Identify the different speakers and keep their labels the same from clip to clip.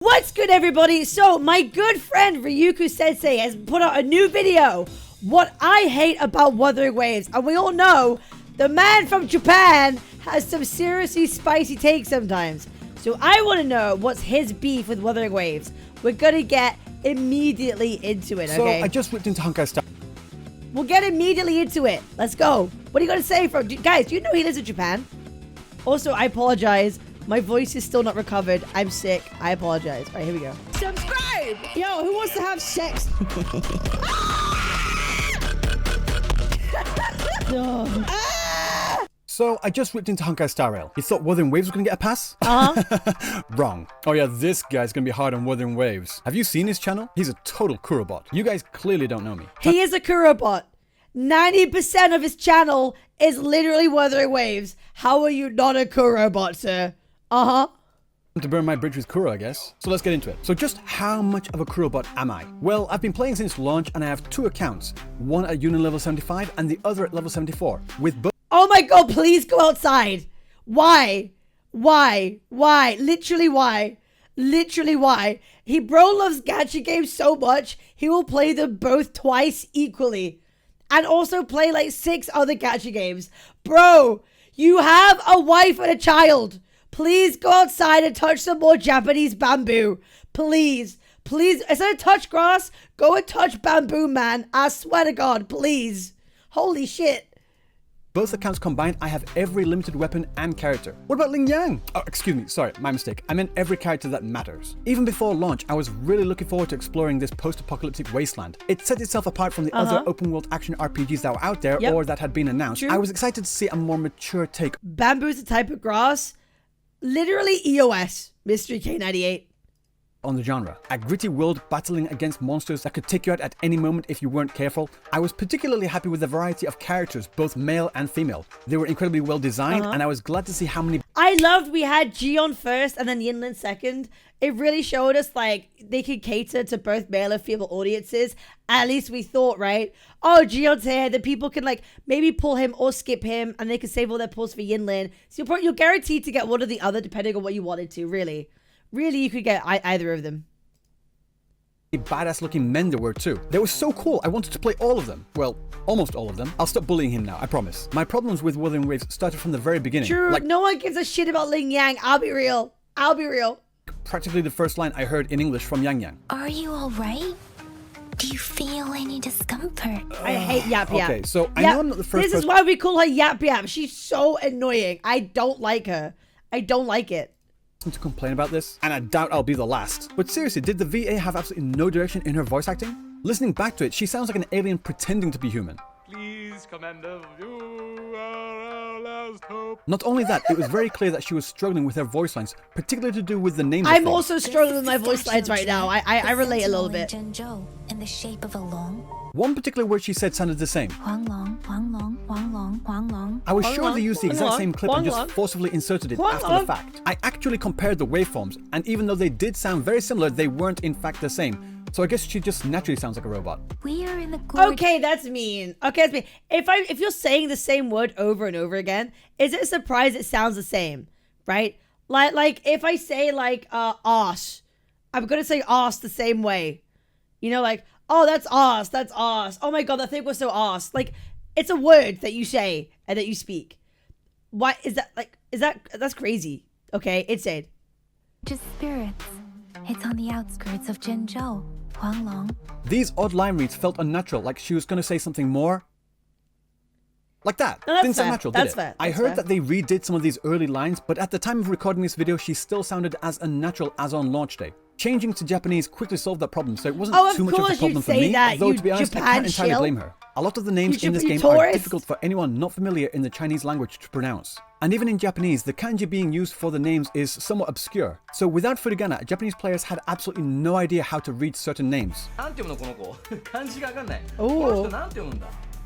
Speaker 1: What's good, everybody? So my good friend Ryuuku Sensei has put out a new video, what I hate about Wuthering Waves. And we all know the man from Japan has some seriously spicy takes sometimes. So I want to know what's his beef with Wuthering Waves. We're gonna get immediately into it, okay?
Speaker 2: So I just whipped into Honkai Star.
Speaker 1: We'll get immediately into it. Let's go. What are you gonna say, guys? Do you know he lives in Japan? Also, I apologize. My voice is still not recovered. I'm sick. I apologize. All right, here we go. Subscribe! Yo, who wants to have sex?
Speaker 2: So I just whipped into Honkai Star Rail. You thought Wuthering Waves was gonna get a pass? Wrong. Oh yeah, this guy's gonna be hard on Wuthering Waves. Have you seen his channel? He's a total Kurobot. You guys clearly don't know me.
Speaker 1: He is a Kurobot. 90% of his channel is literally Wuthering Waves. How are you not a Kurobot, sir?
Speaker 2: To burn my bridge with Kuro, I guess. So let's get into it. So just how much of a Kurobot am I? Well, I've been playing since launch and I have two accounts. One at Union level 75 and the other at level 74. With both.
Speaker 1: Oh my god, please go outside. Why? Why? Why? Literally why? Literally why? Bro loves gacha games so much, he will play them both twice equally. And also play like 6 other gacha games. Bro, you have a wife and a child. Please go outside and touch some more Japanese bamboo. Please. Please. Instead of touch grass, go and touch bamboo, man. I swear to God, please. Holy shit.
Speaker 2: Both accounts combined, I have every limited weapon and character. What about Ling Yang? Oh, excuse me, sorry, my mistake. I meant every character that matters. Even before launch, I was really looking forward to exploring this post-apocalyptic wasteland. It set itself apart from the other open-world action RPGs that were out there or that had been announced.
Speaker 1: True.
Speaker 2: I was excited to see a more mature take.
Speaker 1: Bamboo's a type of grass. Literally EOS. Mystery K98.
Speaker 2: On the genre. A gritty world battling against monsters that could take you out at any moment if you weren't careful. I was particularly happy with the variety of characters, both male and female. They were incredibly well designed and I was glad to see how many...
Speaker 1: I loved we had Gion first and then Yinlin second. It really showed us like they could cater to both male and female audiences. At least we thought, right? Oh, Gion's here. Then people can like maybe pull him or skip him and they can save all their pulls for Yinlin. So you're guaranteed to get one or the other depending on what you wanted to, really. Really, you could get either of them.
Speaker 2: Badass looking men there were too. They were so cool, I wanted to play all of them. Well, almost all of them. I'll stop bullying him now, I promise. My problems with Wuthering Waves started from the very beginning.
Speaker 1: True,
Speaker 2: like,
Speaker 1: no one gives a shit about Ling Yang. I'll be real. I'll be real.
Speaker 2: Practically the first line I heard in English from Yang Yang.
Speaker 3: Are you alright? Do you feel any discomfort?
Speaker 1: I hate Yap Yap.
Speaker 2: Okay, so I know I'm not the first
Speaker 1: This is why we call her Yap Yap. She's so annoying. I don't like her. I don't like it.
Speaker 2: To complain about this, and I doubt I'll be the last. But seriously, did the VA have absolutely no direction in her voice acting? Listening back to it, she sounds like an alien pretending to be human.
Speaker 4: Please, Commander, you are our last hope.
Speaker 2: Not only that, it was very clear that she was struggling with her voice lines, particularly to do with the names.
Speaker 1: I'm also struggling with my voice lines right now. I relate a little bit.
Speaker 3: In the shape of a long.
Speaker 2: One particular word she said sounded the same.
Speaker 3: Huang long, Huang long, Huang long, Huang long.
Speaker 2: I was sure they used the exact same clip and just forcibly inserted it after the fact. I actually compared the waveforms, and even though they did sound very similar, they weren't in fact the same. So I guess she just naturally sounds like a robot.
Speaker 3: We are in the
Speaker 1: Okay, that's mean. Okay, that's mean. If you're saying the same word over and over again, is it a surprise it sounds the same, right? Like if I say like arse, I'm gonna say arse the same way. You know, like, oh, that's arse, that's arse. Oh my god, that thing was so arse. Like, it's a word that you say and that you speak. Why is that that's crazy. Okay, it's it.
Speaker 3: Just spirits. It's on the outskirts of Zhenzhou. Huang long.
Speaker 2: These odd line reads felt unnatural, like she was going to say something more. Like that.
Speaker 1: No, that's
Speaker 2: Didn't sound
Speaker 1: fair.
Speaker 2: natural,
Speaker 1: That's
Speaker 2: did it?
Speaker 1: fair.
Speaker 2: I
Speaker 1: That's
Speaker 2: heard
Speaker 1: fair.
Speaker 2: that they redid some of these early lines, but at the time of recording this video, she still sounded as unnatural as on launch day. Changing to Japanese quickly solved that problem, so it wasn't too much of a problem for me, though to be honest, I can't entirely blame her. A lot of the names in this game are difficult for anyone not familiar in the Chinese language to pronounce. And even in Japanese, the kanji being used for the names is somewhat obscure. So without furigana, Japanese players had absolutely no idea how to read certain names.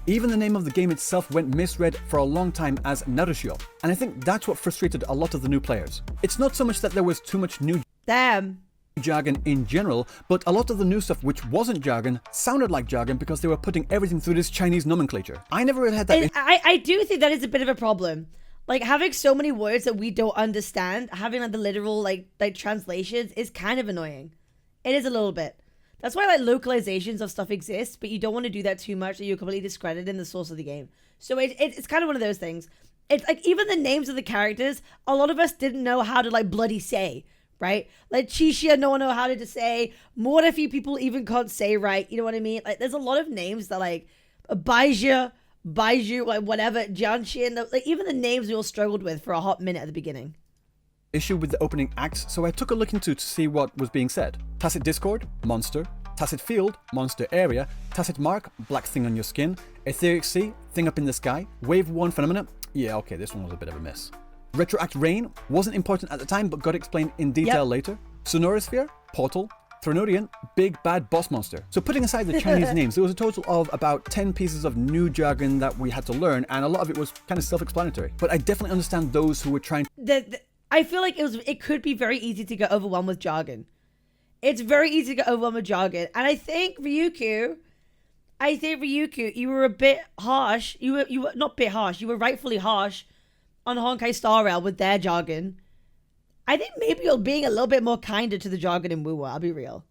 Speaker 2: Even the name of the game itself went misread for a long time as Narushio, and I think that's what frustrated a lot of the new players. It's not so much that there was too much new jargon in general, but a lot of the new stuff which wasn't jargon sounded like jargon because they were putting everything through this Chinese nomenclature. I never really had that.
Speaker 1: I do think that is a bit of a problem. Like, having so many words that we don't understand, having like the literal like translations is kind of annoying. It is a little bit. That's why like localizations of stuff exist, but you don't want to do that too much or you're completely discrediting the source of the game. So it's kind of one of those things. It's like even the names of the characters, a lot of us didn't know how to like bloody say, right? Like Chisha, no one know how to say. More than a few people even can't say right. You know what I mean? Like there's a lot of names that like Baiju, like whatever, Jianshin, like even the names we all struggled with for a hot minute at the beginning.
Speaker 2: Issue with the opening acts, so I took a look into to see what was being said. Tacit Discord, monster. Tacit Field, monster area. Tacit Mark, black thing on your skin. Etheric Sea, thing up in the sky. Wave 1 phenomena. Yeah, okay, this one was a bit of a miss. Retroact Rain, wasn't important at the time, but got explained in detail later. Sonorosphere, portal. Thronodian, big bad boss monster. So putting aside the Chinese names, there was a total of about 10 pieces of new jargon that we had to learn, and a lot of it was kind of self-explanatory. But I definitely understand those who were trying.
Speaker 1: I feel like it could be very easy to get overwhelmed with jargon. It's very easy to get overwhelmed with jargon, and I think Ryuuku, you were a bit harsh. You were not a bit harsh. You were rightfully harsh on Honkai Star Rail with their jargon. I think maybe you're being a little bit more kinder to the jargon in Wuwa, I'll be real.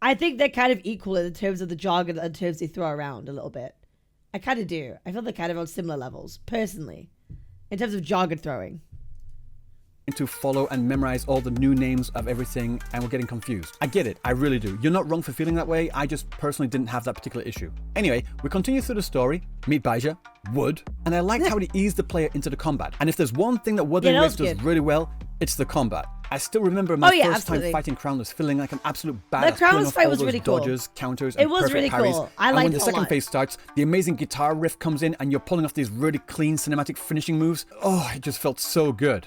Speaker 1: I think they're kind of equal in terms of the jargon and terms they throw around a little bit. I kind of do. I feel they're kind of on similar levels, personally, in terms of jargon throwing.
Speaker 2: To follow and memorize all the new names of everything, and we're getting confused. I get it, I really do. You're not wrong for feeling that way, I just personally didn't have that particular issue. Anyway, we continue through the story, meet Baija, Wood, and I liked how he eased the player into the combat. And if there's one thing that Wuthering Waves does really well, it's the combat. I still remember my first time fighting Crownless, feeling like an absolute badass.
Speaker 1: The Crownless fight was really cool.
Speaker 2: Dodges, counters, and perfect parries.
Speaker 1: Cool. I liked it a lot.
Speaker 2: And when the second phase starts, the amazing guitar riff comes in and you're pulling off these really clean cinematic finishing moves. Oh, it just felt so good.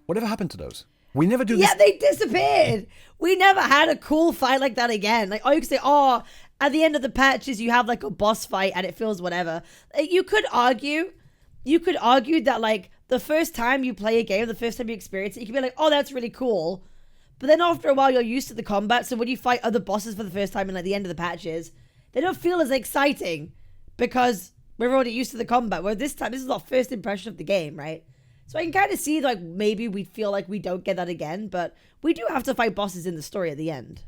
Speaker 2: Whatever happened to those? We never do this.
Speaker 1: Yeah, they disappeared. We never had a cool fight like that again. Like, you could say, at the end of the patches, you have like a boss fight and it feels whatever. You could argue that like the first time you play a game, the first time you experience it, you can be like, oh, that's really cool. But then after a while, you're used to the combat. So when you fight other bosses for the first time in like the end of the patches, they don't feel as exciting because we're already used to the combat. Where this time, this is our first impression of the game, right? So I can kind of see, like, maybe we feel like we don't get that again, but we do have to fight bosses in the story at the end.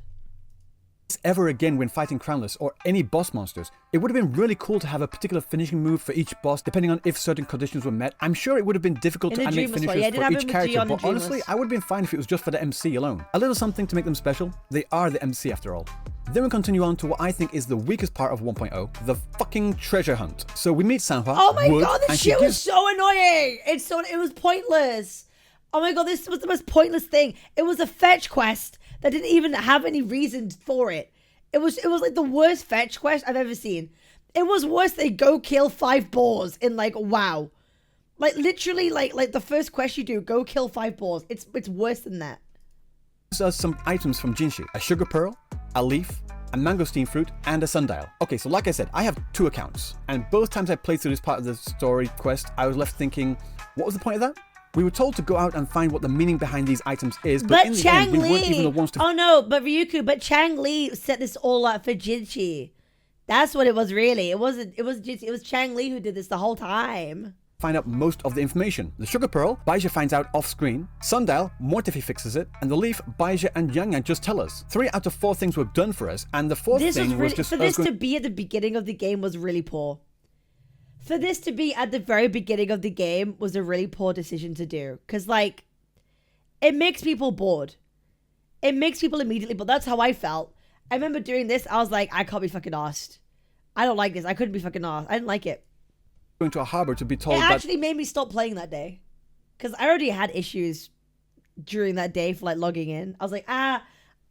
Speaker 2: Ever again when fighting Crownless or any boss monsters, it would have been really cool to have a particular finishing move for each boss, depending on if certain conditions were met. I'm sure it would have been difficult to animate finishers for each character, but honestly, I would have been fine if it was just for the MC alone. A little something to make them special. They are the MC after all. Then we continue on to what I think is the weakest part of 1.0, the fucking treasure hunt. So we meet Sanhua.
Speaker 1: Oh my god, this shit was so annoying! It was pointless. Oh my god, this was the most pointless thing. It was a fetch quest that didn't even have any reason for it. It was like the worst fetch quest I've ever seen. It was worse than go kill 5 boars in like WoW. Like literally like the first quest you do, go kill 5 boars. It's worse than that.
Speaker 2: These are some items from Jinshi: a sugar pearl, a leaf, a mangosteen fruit, and a sundial. Okay, so like I said, I have 2 accounts, and both times I played through this part of the story quest, I was left thinking, what was the point of that? We were told to go out and find what the meaning behind these items is, but in the end, we weren't even the ones to...
Speaker 1: Oh no, but Ryuuku, but Chang Li set this all up for Jinshi. That's what it was really. It was Jinshi, it was Chang Li who did this the whole time.
Speaker 2: Find out most of the information. The sugar pearl, Baija finds out off screen. Sundial, Mortifi fixes it. And the leaf, Baija and Yang Yang just tell us. 3 out of 4 things were done for us, and the 4th thing was just...
Speaker 1: For this to be at the beginning of the game was really poor. For this to be at the very beginning of the game was a really poor decision to do. Because, like, it makes people bored. It makes people immediately bored. That's how I felt. I remember doing this, I was like, I can't be fucking arsed. I don't like this. I couldn't be fucking arsed. I didn't like it.
Speaker 2: Going to a harbor to be told
Speaker 1: it actually made me stop playing that day. Because I already had issues during that day for, like, logging in. I was like, I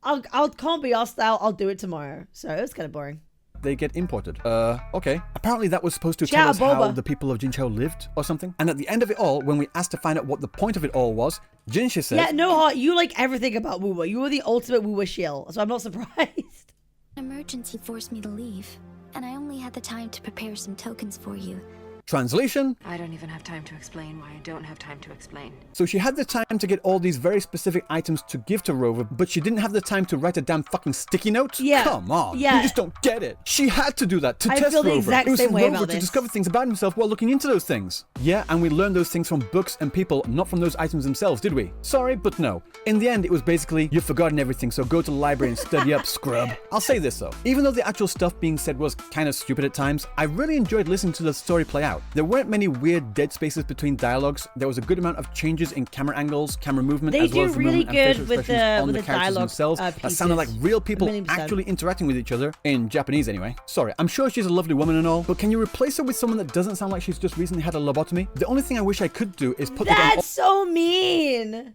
Speaker 1: can't be arsed out. I'll do it tomorrow. So it was kind of boring.
Speaker 2: They get imported. Okay. Apparently that was supposed to tell us how the people of Jinchou lived or something. And at the end of it all, when we asked to find out what the point of it all was, Jinshi said...
Speaker 1: Yeah, no heart. You like everything about Wuwa. You were the ultimate Wuwa shill. So I'm not surprised.
Speaker 3: An emergency forced me to leave. And I only had the time to prepare some tokens for you.
Speaker 2: Translation?
Speaker 5: I don't even have time to explain why I don't have time to explain.
Speaker 2: So she had the time to get all these very specific items to give to Rover, but she didn't have the time to write a damn fucking sticky note?
Speaker 1: Yeah.
Speaker 2: Come on.
Speaker 1: Yeah.
Speaker 2: You just don't get it. She had to do that to
Speaker 1: I
Speaker 2: test
Speaker 1: feel the
Speaker 2: Rover.
Speaker 1: exact
Speaker 2: It was
Speaker 1: same
Speaker 2: for
Speaker 1: way
Speaker 2: Rover
Speaker 1: about
Speaker 2: to
Speaker 1: this.
Speaker 2: discover things about himself while looking into those things. Yeah, and we learned those things from books and people, not from those items themselves, did we? Sorry, but no. In the end, it was basically, you've forgotten everything, so go to the library and study up, scrub. I'll say this though, even though the actual stuff being said was kind of stupid at times, I really enjoyed listening to the story play out. There weren't many weird dead spaces between dialogues. There was a good amount of changes in camera angles, camera movement, as well as the
Speaker 1: really
Speaker 2: movement and facial
Speaker 1: good with
Speaker 2: expressions on
Speaker 1: the
Speaker 2: the characters
Speaker 1: dialogue,
Speaker 2: themselves that sounded like
Speaker 1: pieces.
Speaker 2: real people
Speaker 1: 1,000,000%.
Speaker 2: actually interacting with each other, in Japanese anyway. Sorry, I'm sure she's a lovely woman and all, but can you replace her with someone that doesn't sound like she's just recently had a lobotomy? The only thing I wish I could do is put the damn
Speaker 1: That's so mean.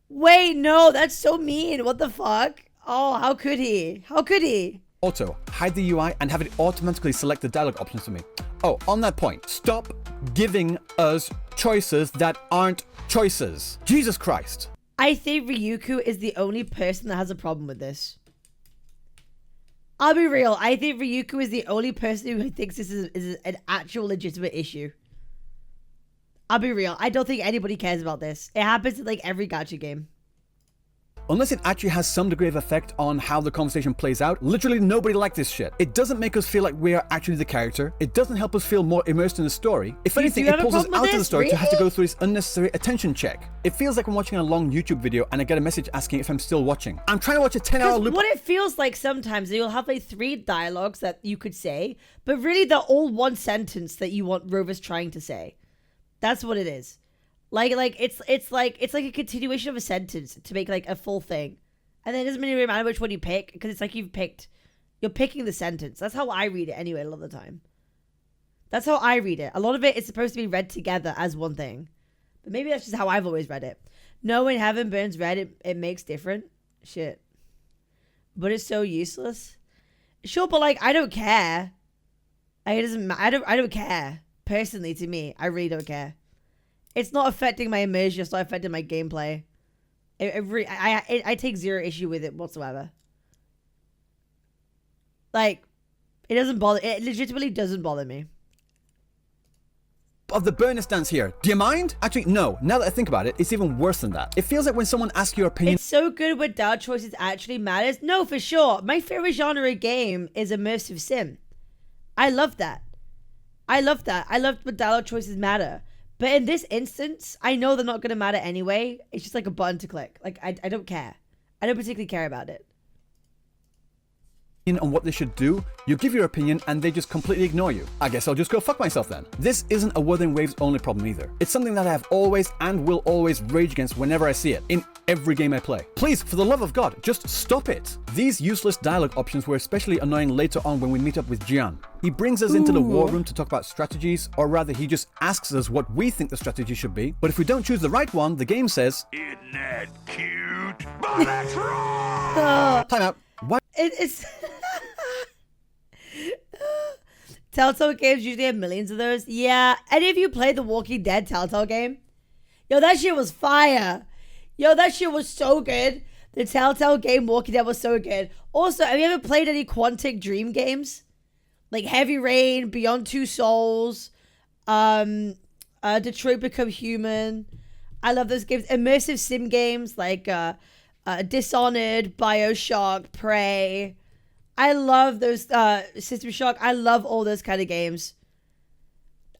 Speaker 1: Wait, no, that's so mean. What the fuck? Oh, how could he? How could he?
Speaker 2: auto, hide the UI, and have it automatically select the dialogue options for me. Oh, on that point, stop giving us choices that aren't choices. Jesus Christ.
Speaker 1: I think Ryuuku is the only person that has a problem with this. I'll be real. I think Ryuuku is the only person who thinks this is an actual legitimate issue. I'll be real. I don't think anybody cares about this. It happens in like every gacha game.
Speaker 2: Unless it actually has some degree of effect on how the conversation plays out, literally nobody liked this shit. It doesn't make us feel like we are actually the character. It doesn't help us feel more immersed in the story. If anything, it pulls us out of the story to have to go through this unnecessary attention check. It feels like I'm watching a long YouTube video and I get a message asking if I'm still watching. I'm trying to watch a 10-hour loop.
Speaker 1: What it feels like sometimes, you'll have like 3 dialogues that you could say, but really they're all one sentence that you want Rover's trying to say. That's what it is. Like it's like a continuation of a sentence to make like a full thing. And then it doesn't really matter which one you pick, because it's like you're picking the sentence. That's how I read it anyway, a lot of the time. That's how I read it. A lot of it is supposed to be read together as one thing. But maybe that's just how I've always read it. No, when heaven burns red, it makes different. Shit. But it's so useless. Sure, but like, I don't care. It doesn't I don't care. Personally, to me, I really don't care. It's not affecting my immersion. It's not affecting my gameplay. I take zero issue with it whatsoever. Like, it doesn't bother. It legitimately doesn't bother me.
Speaker 2: Of the burner stance here. Do you mind? Actually, no. Now that I think about it, it's even worse than that. It feels like when someone asks your opinion.
Speaker 1: It's so good when dialogue choices actually matters. No, for sure. My favorite genre of game is immersive sim. I love that. I love that. I love when dialogue choices matter. But in this instance, I know they're not going to matter anyway. It's just like a button to click. Like, I don't care. I don't particularly care about it.
Speaker 2: On what they should do, you give your opinion and they just completely ignore you. I guess I'll just go fuck myself then. This isn't a Wuthering Waves only problem either. It's something that I have always and will always rage against whenever I see it, in every game I play. Please, for the love of God, just stop it. These useless dialogue options were especially annoying later on when we meet up with Jian. He brings us into the war room to talk about strategies, or rather he just asks us what we think the strategy should be, but if we don't choose the right one, the game says,
Speaker 4: "Isn't that cute? But that's wrong!"
Speaker 2: Time out. Why?
Speaker 1: It's... Telltale games usually have millions of those. Yeah. Any of you played the Walking Dead Telltale game? Yo, that shit was fire. Yo, that shit was so good. The Telltale game Walking Dead was so good. Also, have you ever played any Quantic Dream games? Like Heavy Rain, Beyond Two Souls, Detroit Become Human. I love those games. Immersive sim games like Dishonored, BioShock, Prey. I love those, System Shock. I love all those kind of games.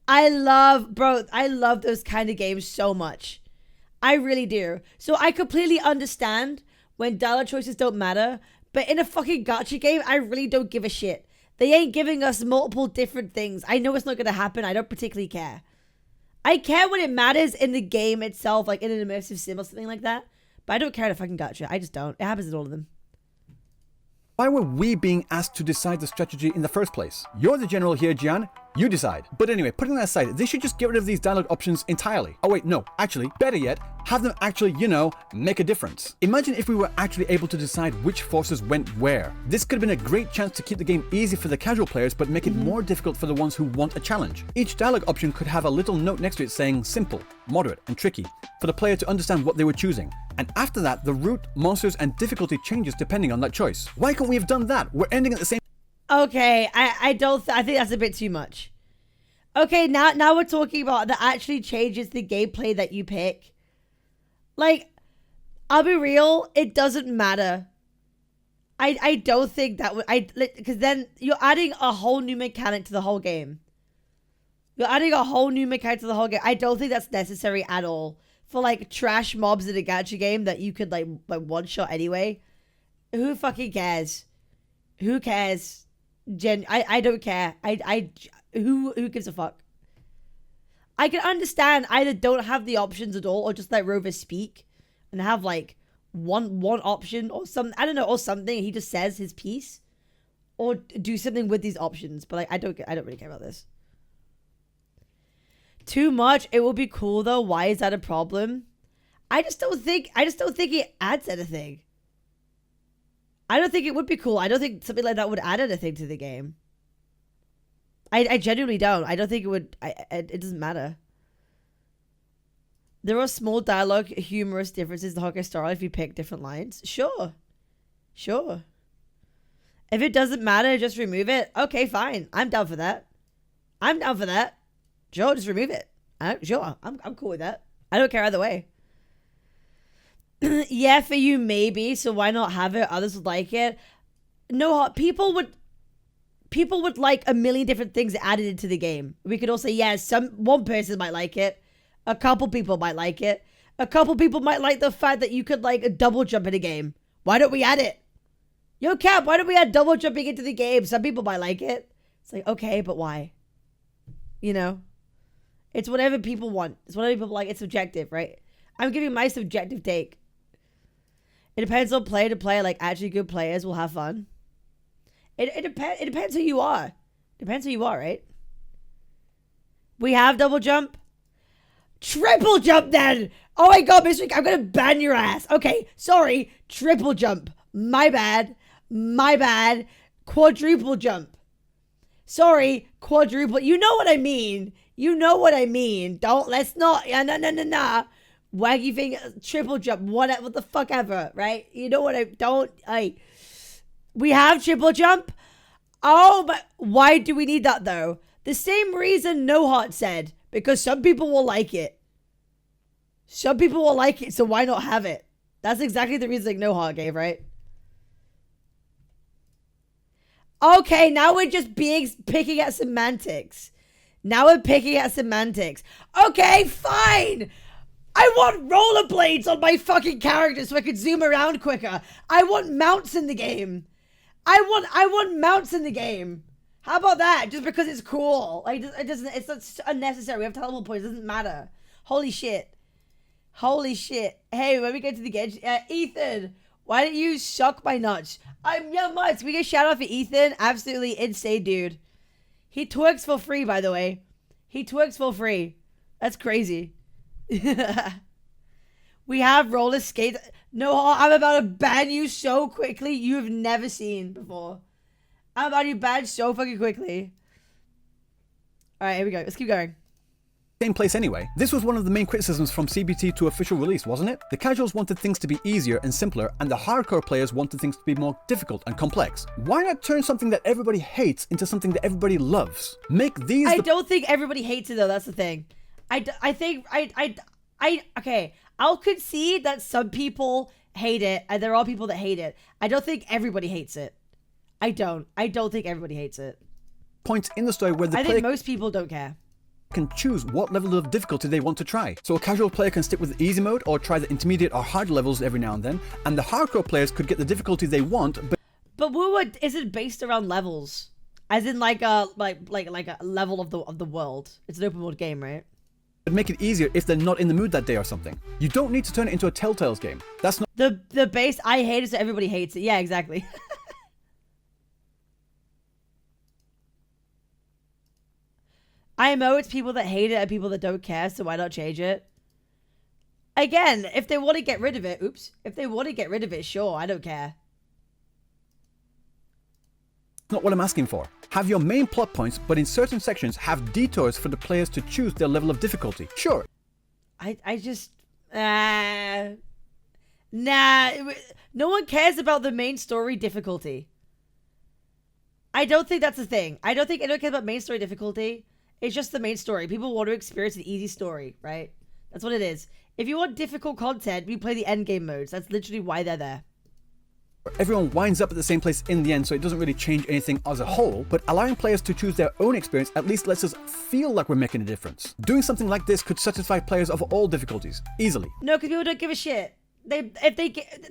Speaker 1: I love those kind of games so much. I really do. So I completely understand when dialogue choices don't matter, but in a fucking gacha game, I really don't give a shit. They ain't giving us multiple different things. I know it's not going to happen. I don't particularly care. I care when it matters in the game itself, like in an immersive sim or something like that, but I don't care in a fucking gacha. I just don't. It happens in all of them.
Speaker 2: Why were we being asked to decide the strategy in the first place? You're the general here, Jian. You decide. But anyway, putting that aside, they should just get rid of these dialogue options entirely. Oh wait, no. Actually, better yet, have them actually, make a difference. Imagine if we were actually able to decide which forces went where. This could have been a great chance to keep the game easy for the casual players, but make it more difficult for the ones who want a challenge. Each dialogue option could have a little note next to it saying simple, moderate, and tricky, for the player to understand what they were choosing. And after that, the route, monsters, and difficulty changes depending on that choice. Why can't we have done that? We're ending at the same...
Speaker 1: Okay, I think that's a bit too much. Okay, now we're talking about that actually changes the gameplay that you pick. Like, I'll be real, it doesn't matter. I don't think that would, because then you're adding a whole new mechanic to the whole game. You're adding a whole new mechanic to the whole game. I don't think that's necessary at all. For like trash mobs in a gacha game that you could like one shot anyway. Who fucking cares? Who cares? I don't care. Who gives a fuck? I can understand either don't have the options at all or just let Rover speak and have like one option or some, I don't know, or something. He just says his piece or do something with these options. But like, I don't really care about this. Too much. It will be cool though. Why is that a problem? I just don't think it adds anything. I don't think it would be cool. I don't think something like that would add anything to the game. I genuinely don't. I don't think it would. It doesn't matter. There are small dialogue, humorous differences in the Hokkaido style if you pick different lines. Sure. Sure. If it doesn't matter, just remove it. Okay, fine. I'm down for that. I'm down for that. Sure, just remove it. Sure, I'm cool with that. I don't care either way. Yeah, for you maybe. So why not have it? Others would like it. No, people would like a million different things added into the game. We could all say, yeah, one person might like it. A couple people might like it. A couple people might like the fact that you could like double jump in a game. Why don't we add it? Yo, Cap, why don't we add double jumping into the game? Some people might like it. It's like, okay, but why? You know? It's whatever people want. It's whatever people like. It's subjective, right? I'm giving my subjective take. It depends on player to player. Like, actually good players will have fun. It depends who you are. Depends who you are, right? We have double jump. Triple jump then. Oh my god, Miss Week, I'm gonna ban your ass. Okay, sorry. Triple jump. My bad. My bad. Quadruple jump. Sorry, quadruple. You know what I mean. You know what I mean. Let's not. Nah. Waggy thing. Triple jump. What the fuck ever, right? You know what we have triple jump. Oh, but why do we need that though? The same reason No Heart said. Because some people will like it. Some people will like it, so why not have it? That's exactly the reason No Heart gave, right? Okay, now we're just picking at semantics. Now we're picking at semantics. Okay, fine. I want rollerblades on my fucking character so I can zoom around quicker. I want mounts in the game. I want mounts in the game. How about that? Just because it's cool. Like, it's unnecessary. We have teleport points. It doesn't matter. Holy shit. Holy shit. Hey, when we get to the game, Ethan, why don't you suck my nuts? I'm Young Mutts. We get a shout out for Ethan. Absolutely insane, dude. He twerks for free, by the way. He twerks for free. That's crazy. We have roller skates. No, I'm about to ban you so quickly you have never seen before. I'm about to ban so fucking quickly. Alright, here we go. Let's keep going.
Speaker 2: Same place anyway. This was one of the main criticisms from CBT to official release, wasn't it? The casuals wanted things to be easier and simpler, and the hardcore players wanted things to be more difficult and complex. Why not turn something that everybody hates into something that everybody loves? Make these.
Speaker 1: I don't think everybody hates it though. That's the thing. Okay. I'll concede that some people hate it, and there are people that hate it. I don't think everybody hates it. I don't think everybody hates it.
Speaker 2: Points in the story where
Speaker 1: I think most people don't care.
Speaker 2: Can choose what level of difficulty they want to try. So a casual player can stick with the easy mode or try the intermediate or hard levels every now and then, and the hardcore players could get the difficulty they want,
Speaker 1: but is it based around levels? As in like a level of the world. It's an open world game, right?
Speaker 2: But make it easier if they're not in the mood that day or something. You don't need to turn it into a Telltale's game. That's not
Speaker 1: the base. I hate it, so everybody hates it. Yeah, exactly. IMO, it's people that hate it and people that don't care, so why not change it? Again, if they want to get rid of it, if they want to get rid of it, sure, I don't care.
Speaker 2: Not what I'm asking for. Have your main plot points, but in certain sections have detours for the players to choose their level of difficulty. Sure.
Speaker 1: I just... Nah. No one cares about the main story difficulty. I don't think that's a thing. I don't think anyone cares about main story difficulty. It's just the main story. People want to experience an easy story, right? That's what it is. If you want difficult content, we play the endgame modes. That's literally why they're there.
Speaker 2: Everyone winds up at the same place in the end, so it doesn't really change anything as a whole, but allowing players to choose their own experience at least lets us feel like we're making a difference. Doing something like this could satisfy players of all difficulties, easily.
Speaker 1: No, because people don't give a shit. The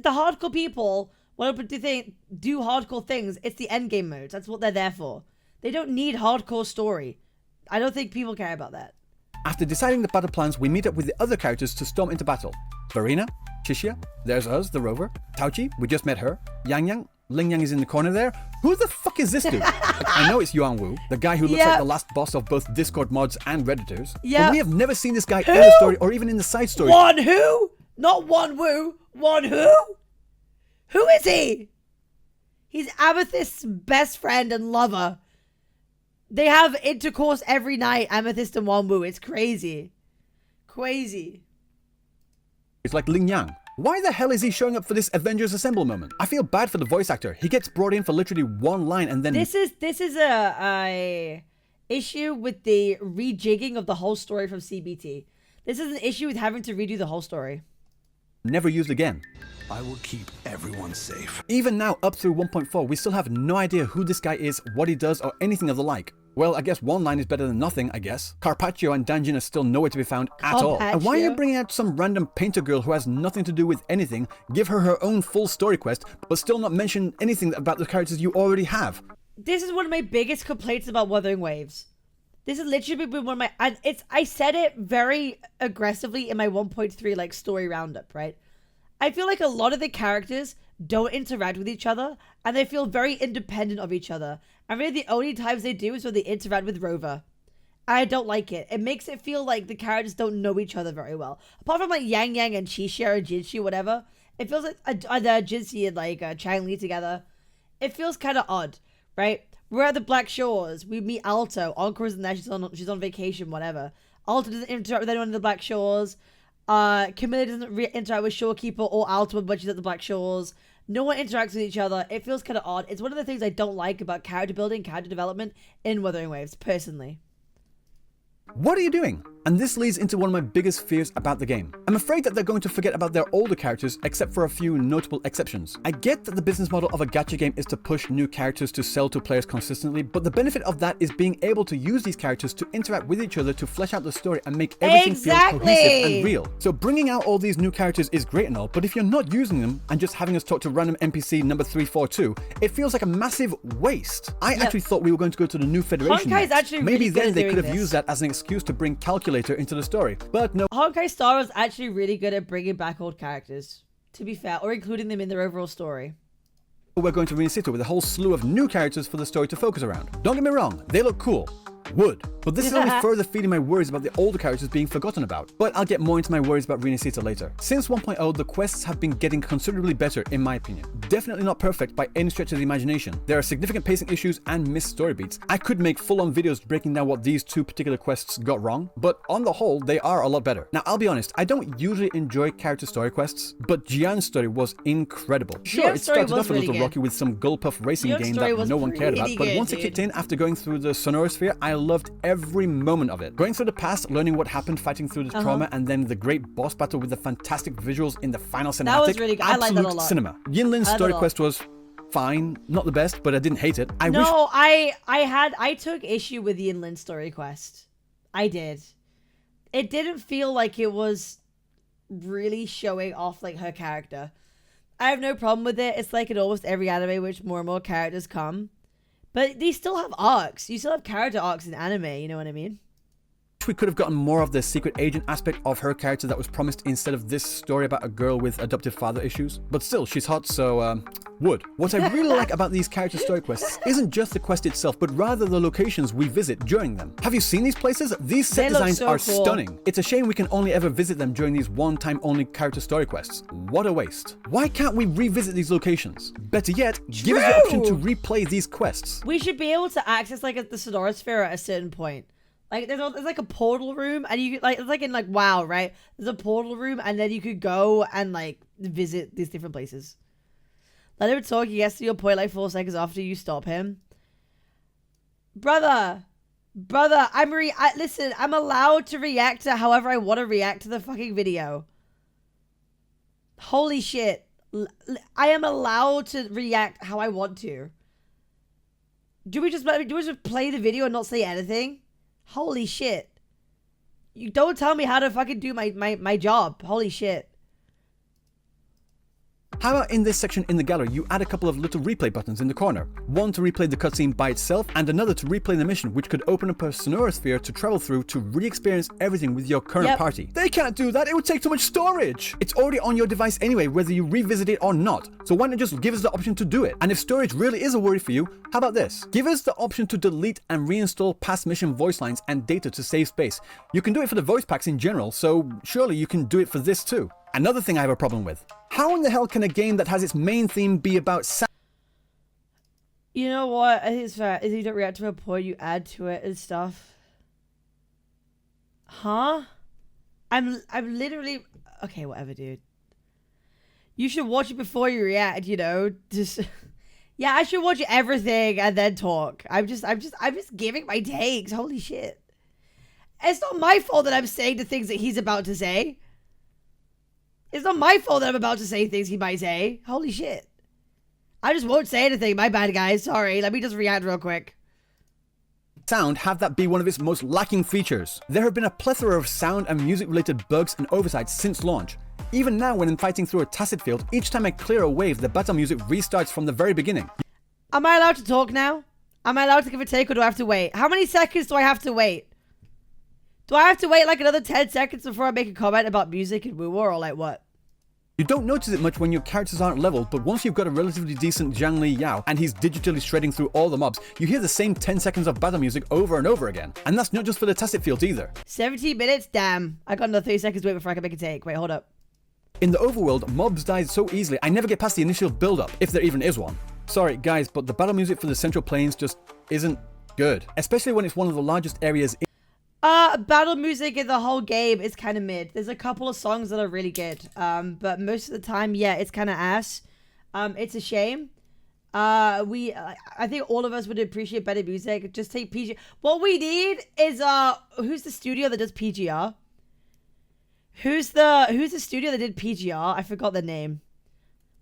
Speaker 1: hardcore people want to do hardcore things. It's the endgame modes. That's what they're there for. They don't need hardcore story. I don't think people care about that.
Speaker 2: After deciding the battle plans, we meet up with the other characters to storm into battle. Farina, Chixia, there's us, the rover. Taochi, we just met her. Yang Yang, Ling Yang is in the corner there. Who the fuck is this dude? Like, I know it's Yuan Wu, the guy who looks like the last boss of both Discord mods and Redditors. But we have never seen this guy in the story or even in the side story.
Speaker 1: One who? Not one Wu. One who? Who is he? He's Amethyst's best friend and lover. They have intercourse every night, Amethyst and Wanwu. It's crazy. Crazy.
Speaker 2: It's like Ling Yang. Why the hell is he showing up for this Avengers Assemble moment? I feel bad for the voice actor. He gets brought in for literally one line and then...
Speaker 1: This is a issue with the rejigging of the whole story from CBT. This is an issue with having to redo the whole story.
Speaker 2: Never used again.
Speaker 6: I will keep everyone safe.
Speaker 2: Even now, up through 1.4, we still have no idea who this guy is, what he does, or anything of the like. Well, I guess one line is better than nothing, I guess. Carpaccio and Danjin are still nowhere to be found at all. And why are you bringing out some random painter girl who has nothing to do with anything, give her her own full story quest, but still not mention anything about the characters you already have?
Speaker 1: This is one of my biggest complaints about Wuthering Waves. This is literally been one of my... I said it very aggressively in my 1.3 like story roundup, right? I feel like a lot of the characters don't interact with each other, and they feel very independent of each other. And really the only times they do is when they interact with Rover. I don't like it. It makes it feel like the characters don't know each other very well. Apart from like Yang Yang and Chixia or Jinxi, whatever, it feels like Jinxi and like Chang Li together. It feels kind of odd, right? We're at the Black Shores. We meet Alto. Encore isn't there. She's on vacation, whatever. Alto doesn't interact with anyone in the Black Shores. Camilla doesn't interact with Shorekeeper or Alto when she's at the Black Shores. No one interacts with each other. It feels kind of odd. It's one of the things I don't like about character building, character development in Wuthering Waves, personally.
Speaker 2: What are you doing? And this leads into one of my biggest fears about the game. I'm afraid that they're going to forget about their older characters, except for a few notable exceptions. I get that the business model of a gacha game is to push new characters to sell to players consistently, but the benefit of that is being able to use these characters to interact with each other to flesh out the story and make everything feel cohesive and real. So bringing out all these new characters is great and all, but if you're not using them and just having us talk to random NPC number 342, it feels like a massive waste. I actually thought we were going to go to the new Federation next. Maybe then they could have used that as an excuse to bring Calculator into the story, but no.
Speaker 1: Honkai Star was actually really good at bringing back old characters, to be fair, or including them in their overall story.
Speaker 2: We're going to Ryuuku with a whole slew of new characters for the story to focus around. Don't get me wrong, they look cool. Would. But this is only further feeding my worries about the older characters being forgotten about. But I'll get more into my worries about Ryuuku later. Since 1.0, the quests have been getting considerably better in my opinion. Definitely not perfect by any stretch of the imagination. There are significant pacing issues and missed story beats. I could make full-on videos breaking down what these two particular quests got wrong, but on the whole, they are a lot better. Now, I'll be honest, I don't usually enjoy character story quests, but Jian's story was incredible. Sure, it started off a little rocky with some Gullpuff racing game that no one cared about, but once it kicked in after going through the Sonorosphere, I loved every moment of it. Going through the past, learning what happened, fighting through the trauma, and then the great boss battle with the fantastic visuals in the final cinematic. That was really good. I like that a lot. Cinema. Yinlin's story quest was fine, not the best, but I didn't hate it.
Speaker 1: I took issue with Yinlin's story quest. I did. It didn't feel like it was really showing off like her character. I have no problem with it. It's like in almost every anime which more and more characters come. But they still have arcs. You still have character arcs in anime, you know what I mean?
Speaker 2: We could have gotten more of the secret agent aspect of her character that was promised instead of this story about a girl with adoptive father issues. But still, she's hot, so would. What I really like about these character story quests isn't just the quest itself, but rather the locations we visit during them. Have you seen these places? These set designs are stunning. It's a shame we can only ever visit them during these one-time only character story quests. What a waste. Why can't we revisit these locations? Better yet, give us the option to replay these quests.
Speaker 1: We should be able to access like the Sonorosphere at a certain point. Like there's like a portal room, and you like it's like in like WoW, right? There's a portal room, and then you could go and like visit these different places. Let him talk. He gets to your point like 4 seconds after you stop him. Brother, Brother, listen, I'm allowed to react to however I want to react to the fucking video. Holy shit. I am allowed to react how I want to. Do we just play the video and not say anything? Holy shit. You don't tell me how to fucking do my job. Holy shit.
Speaker 2: How about in this section in the gallery, you add a couple of little replay buttons in the corner. One to replay the cutscene by itself, and another to replay the mission, which could open up a sonorosphere to travel through to re-experience everything with your current party. They can't do that, it would take too much storage! It's already on your device anyway, whether you revisit it or not, so why not just give us the option to do it? And if storage really is a worry for you, how about this? Give us the option to delete and reinstall past mission voice lines and data to save space. You can do it for the voice packs in general, so surely you can do it for this too. Another thing I have a problem with. How in the hell can a game that has its main theme be about sound?
Speaker 1: You know what? I think it's fair. If you don't react to a point, you add to it and stuff. Huh? I'm literally... Okay, whatever, dude. You should watch it before you react, you know? Just... Yeah, I should watch everything and then talk. I'm just giving my takes. Holy shit. It's not my fault that I'm saying the things that he's about to say. It's not my fault that I'm about to say things he might say. Holy shit. I just won't say anything. My bad, guys. Sorry. Let me just react real quick.
Speaker 2: Sound have that be one of its most lacking features. There have been a plethora of sound and music related bugs and oversights since launch. Even now when I'm fighting through a tacit field, each time I clear a wave, the battle music restarts from the very beginning.
Speaker 1: Am I allowed to talk now? Am I allowed to give a take or do I have to wait? How many seconds do I have to wait? Do I have to wait like another 10 seconds before I make a comment about music and woo or like what?
Speaker 2: You don't notice it much when your characters aren't leveled, but once you've got a relatively decent Zhang Li Yao and he's digitally shredding through all the mobs, you hear the same 10 seconds of battle music over and over again. And that's not just for the tacit fields either.
Speaker 1: 17 minutes? Damn. I got another 30 seconds to wait before I can make a take. Wait, hold up.
Speaker 2: In the overworld, mobs die so easily, I never get past the initial build-up, if there even is one. Sorry guys, but the battle music for the Central Plains just isn't good. Especially when it's one of the largest areas in
Speaker 1: battle music in the whole game is kind of mid. There's a couple of songs that are really good. But most of the time, yeah, it's kind of ass. It's a shame. I think all of us would appreciate better music. Just take PG. What we need is who's the studio that does PGR? Who's the studio that did PGR? I forgot the name.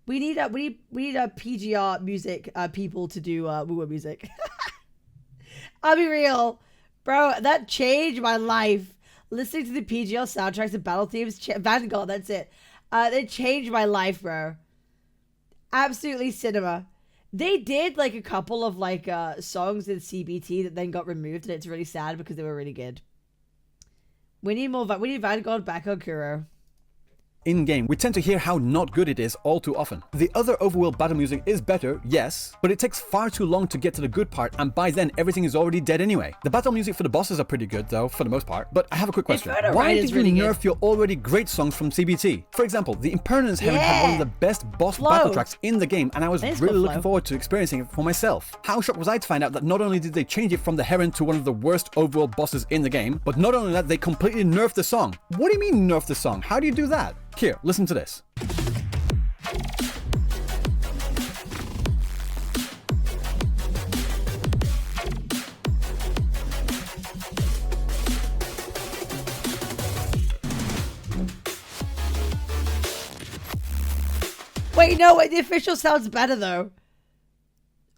Speaker 1: We need a PGR music people to do woo music. I'll be real. Bro, that changed my life. Listening to the PGL soundtracks and battle themes, Vanguard, that's it. They changed my life, bro. Absolutely cinema. They did like a couple of like songs in CBT that then got removed, and it's really sad because they were really good. We need more. We need Vanguard back on Kuro.
Speaker 2: In-game, we tend to hear how not good it is all too often. The other overworld battle music is better, yes, but it takes far too long to get to the good part, and by then everything is already dead anyway. The battle music for the bosses are pretty good though, for the most part, but I have a quick question. Why did you nerf your already great songs from CBT? For example, the Impermanence Heron had one of the best boss battle tracks in the game, and I was really looking forward to experiencing it for myself. How shocked was I to find out that not only did they change it from the Heron to one of the worst overworld bosses in the game, but not only that, they completely nerfed the song. What do you mean nerf the song? How do you do that? Here, listen to this.
Speaker 1: Wait, no, wait, the official sounds better though.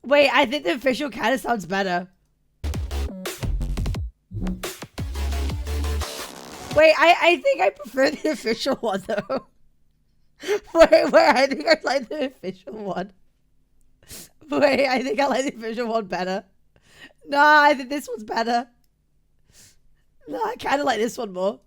Speaker 1: Wait, I think the official kind of sounds better. Wait, I think I prefer the official one though. Wait, I think I like the official one. Wait, I think I like the official one better. Nah, I think this one's better. No, I kind of like this one more.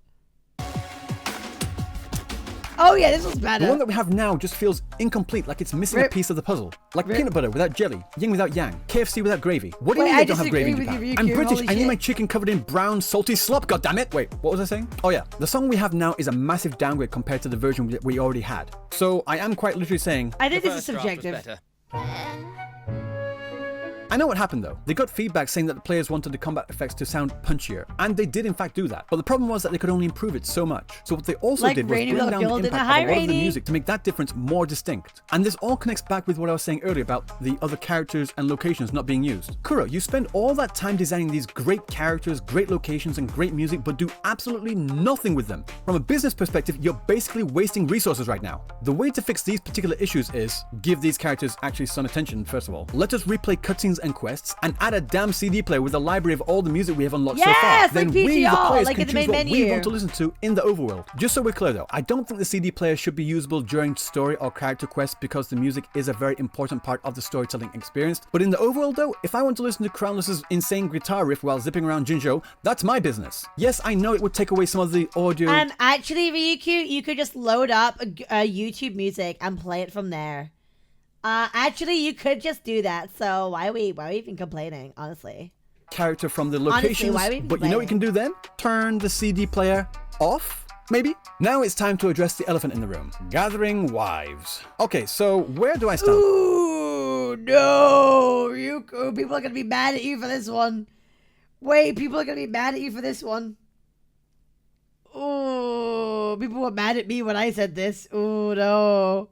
Speaker 1: Oh yeah, this one's better.
Speaker 2: The one that we have now just feels incomplete, like it's missing a piece of the puzzle. Like peanut butter without jelly, yin without yang, KFC without gravy. What do you mean they don't have gravy in Japan? I'm British, I need my chicken covered in brown, salty slop, goddammit! Wait, what was I saying? Oh yeah, the song we have now is a massive downgrade compared to the version that we already had. So I am quite literally saying...
Speaker 1: I think this is subjective.
Speaker 2: I know what happened though. They got feedback saying that the players wanted the combat effects to sound punchier, and they did in fact do that. But the problem was that they could only improve it so much. So what they also did was bring down the impact of a lot of the music to make that difference more distinct. And this all connects back with what I was saying earlier about the other characters and locations not being used. Kuro, you spend all that time designing these great characters, great locations, and great music, but do absolutely nothing with them. From a business perspective, you're basically wasting resources right now. The way to fix these particular issues is give these characters actually some attention, first of all. Let us replay cutscenes and quests, and add a damn CD player with a library of all the music we have unlocked so far. Then
Speaker 1: like
Speaker 2: we, the players,
Speaker 1: like
Speaker 2: can choose what we want to listen to in the overworld. Just so we're clear though, I don't think the CD player should be usable during story or character quests because the music is a very important part of the storytelling experience. But in the overworld though, if I want to listen to Crownless's insane guitar riff while zipping around Jinzhou, that's my business. Yes, I know it would take away some of the audio.
Speaker 1: Actually, Ryuuku, you could just load up a YouTube music and play it from there. Actually, you could just do that. So why are we even complaining, honestly?
Speaker 2: Character from the locations, but you know what you can do then? Turn the CD player off, maybe? Now it's time to address the elephant in the room. Gathering wives. Okay, so where do I start?
Speaker 1: Ooh, no, Ryuuku, people are gonna be mad at you for this one. Wait, people are gonna be mad at you for this one. Ooh, people were mad at me when I said this. Ooh, no.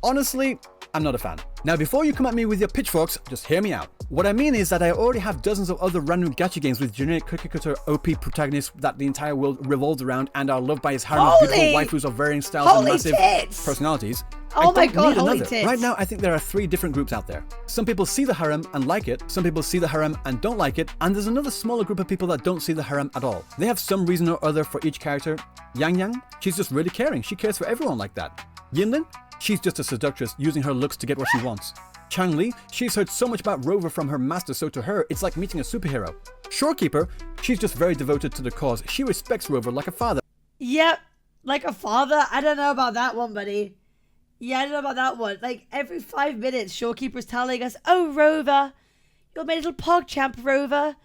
Speaker 2: Honestly, I'm not a fan. Now, before you come at me with your pitchforks, just hear me out. What I mean is that I already have dozens of other random gacha games with generic cookie cutter OP protagonists that the entire world revolves around and are loved by his harem of beautiful waifus of varying styles and massive personalities.
Speaker 1: Oh my god, holy tits.
Speaker 2: Right now, I think there are 3 different groups out there. Some people see the harem and like it, some people see the harem and don't like it, and there's another smaller group of people that don't see the harem at all. They have some reason or other for each character. Yang Yang, she's just really caring. She cares for everyone like that. Yinlin, she's just a seductress using her looks to get what she wants. Chang Li, she's heard so much about Rover from her master, so to her, it's like meeting a superhero. Shorekeeper, she's just very devoted to the cause. She respects Rover like a father.
Speaker 1: Yep, like a father? I don't know about that one, buddy. Yeah, I don't know about that one. Like, every 5 minutes, Shorekeeper's telling us, oh, Rover, you're my little PogChamp, Rover.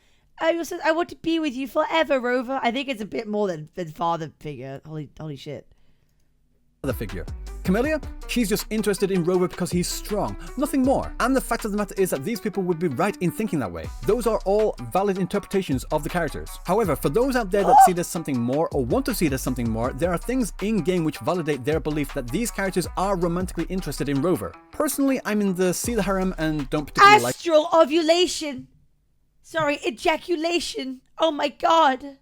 Speaker 1: I want to be with you forever, Rover. I think it's a bit more than father figure. Holy shit.
Speaker 2: The figure. Camellia, she's just interested in Rover because he's strong, nothing more. And the fact of the matter is that these people would be right in thinking that way. Those are all valid interpretations of the characters. However, for those out there that see it as something more or want to see it as something more, there are things in-game which validate their belief that these characters are romantically interested in Rover. Personally, I'm in the see the harem and don't particularly like
Speaker 1: astral ovulation. Sorry, ejaculation. Oh my god.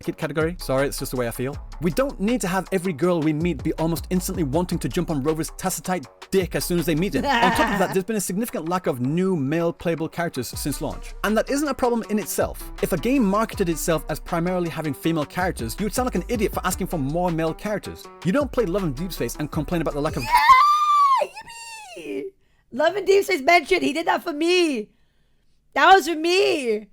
Speaker 2: Kid category. Sorry, it's just the way I feel. We don't need to have every girl we meet be almost instantly wanting to jump on Rover's tacitite dick as soon as they meet him. On top of that, there's been a significant lack of new male playable characters since launch. And that isn't a problem in itself. If a game marketed itself as primarily having female characters, you would sound like an idiot for asking for more male characters. You don't play Love and Deep Space and complain about the lack of...
Speaker 1: Yeah! Yippee! Love and Deep Space mentioned, he did that for me. That was for me.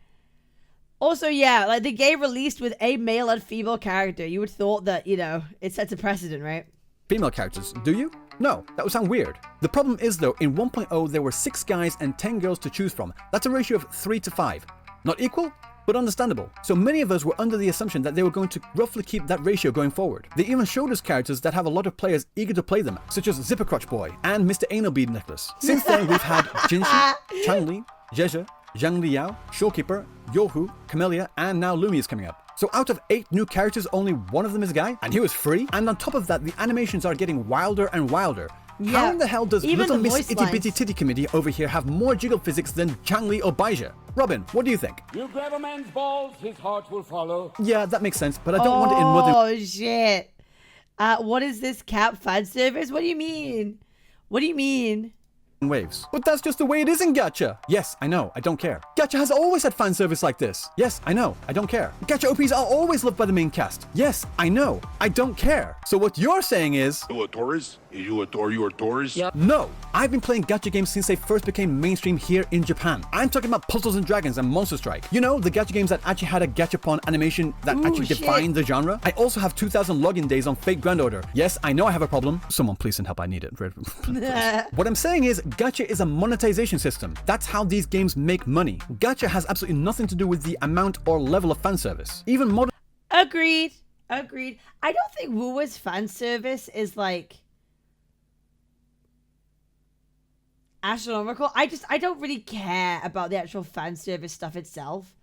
Speaker 1: Also, yeah, like the game released with a male and female character. You would have thought that, you know, it sets a precedent, right?
Speaker 2: Female characters, do you? No, that would sound weird. The problem is though, in 1.0 there were 6 guys and 10 girls to choose from. That's a ratio of 3 to 5. Not equal, but understandable. So many of us were under the assumption that they were going to roughly keep that ratio going forward. They even showed us characters that have a lot of players eager to play them, such as Zippercrotch Boy and Mr. Anal Bead Necklace. Since then, we've had Jinshi, Changli, Jeje, Zhang Liao, Shorekeeper, Yohu, Camellia, and now Lumi is coming up. So out of 8 new characters, only one of them is a guy, and he was free. And on top of that, the animations are getting wilder and wilder. Yeah. How in the hell does Little Miss Itty Bitty Titty Committee over here have more jiggle physics than Changli or Baija? Robin, what do you think?
Speaker 7: You grab a man's balls, his heart will follow.
Speaker 2: Yeah, that makes sense, but I don't want it in Wuthering...
Speaker 1: Oh, shit. What is this cap fan service? What do you mean? What do you mean?
Speaker 2: Waves. But that's just the way it is in gacha. Yes, I know, I don't care. Gacha has always had fan service like this. Yes, I know, I don't care. Gacha OPs are always loved by the main cast. Yes, I know, I don't care. So what you're saying is...
Speaker 6: You a tourist? You a tourist?
Speaker 2: Yep. No, I've been playing gacha games since they first became mainstream here in Japan. I'm talking about Puzzles and Dragons and Monster Strike. You know, the gacha games that actually had a gachapon animation that actually defined the genre. I also have 2,000 login days on Fate Grand Order. Yes, I know I have a problem. Someone please send help, I need it. What I'm saying is, gacha is a monetization system. That's how these games make money. Gacha has absolutely nothing to do with the amount or level of fan service. Even modern...
Speaker 1: Agreed. I don't think Wuwa's fan service is like... astronomical. I don't really care about the actual fan service stuff itself,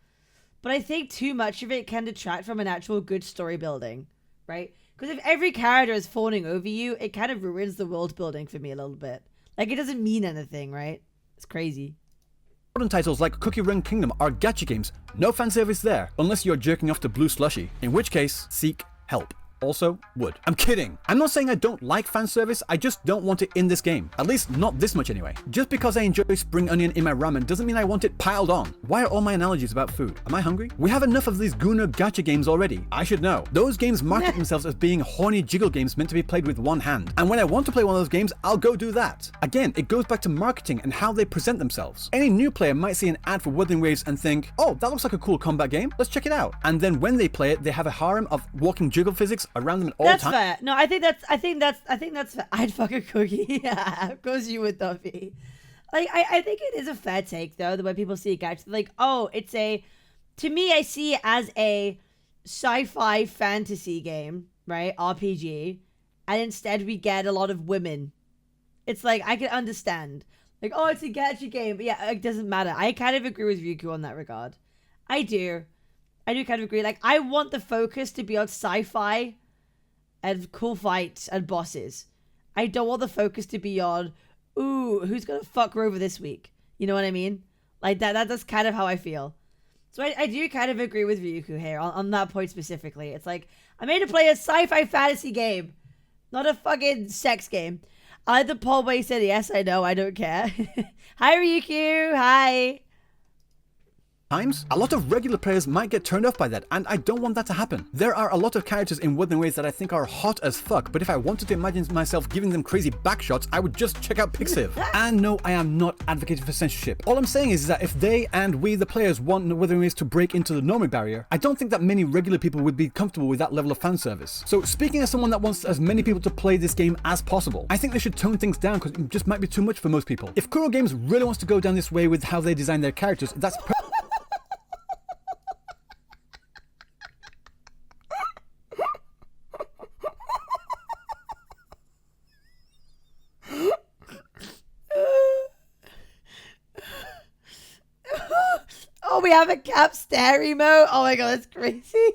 Speaker 1: but I think too much of it can detract from an actual good story building, right? Because if every character is fawning over you, it kind of ruins the world building for me a little bit. Like, it doesn't mean anything, right? It's crazy.
Speaker 2: Modern titles like Cookie Run Kingdom are gacha games. No fan service there, unless you're jerking off to Blue Slushy, in which case, seek help. Also, would. I'm kidding. I'm not saying I don't like fan service, I just don't want it in this game. At least not this much anyway. Just because I enjoy spring onion in my ramen doesn't mean I want it piled on. Why are all my analogies about food? Am I hungry? We have enough of these Gooner gacha games already. I should know. Those games market themselves as being horny jiggle games meant to be played with one hand. And when I want to play one of those games, I'll go do that. Again, it goes back to marketing and how they present themselves. Any new player might see an ad for Wuthering Waves and think, oh, that looks like a cool combat game, let's check it out. And then when they play it, they have a harem of walking jiggle physics around them at all times.
Speaker 1: That's fair. No, I think that's fair. I'd fuck a cookie. Yeah, of course you would, Duffy. Like, I think it is a fair take, though, the way people see it, guys. Like, oh, it's a... To me, I see it as a sci-fi fantasy game, right? RPG. And instead, we get a lot of women. It's like, I can understand. Like, oh, it's a gacha game. But yeah, it doesn't matter. I kind of agree with Ryuuku on that regard. I do kind of agree. Like, I want the focus to be on sci-fi and cool fights and bosses. I don't want the focus to be on, ooh, who's gonna fuck Rover this week? You know what I mean? Like, that's kind of how I feel. So I do kind of agree with Ryuuku here on that point specifically. It's like, I made to play a sci-fi fantasy game, not a fucking sex game. I like the poll where he said, yes, I know, I don't care. Hi, Ryuuku. Hi.
Speaker 2: Times, a lot of regular players might get turned off by that, and I don't want that to happen. There are a lot of characters in Wuthering Waves that I think are hot as fuck, but if I wanted to imagine myself giving them crazy backshots, I would just check out Pixiv. And no, I am not advocating for censorship. All I'm saying is that if they and we, the players, want Wuthering Waves to break into the norming barrier, I don't think that many regular people would be comfortable with that level of fan service. So speaking as someone that wants as many people to play this game as possible, I think they should tone things down because it just might be too much for most people. If Kuro Games really wants to go down this way with how they design their characters, that's
Speaker 1: Oh, we have a cap stare emote. Oh my god, that's crazy.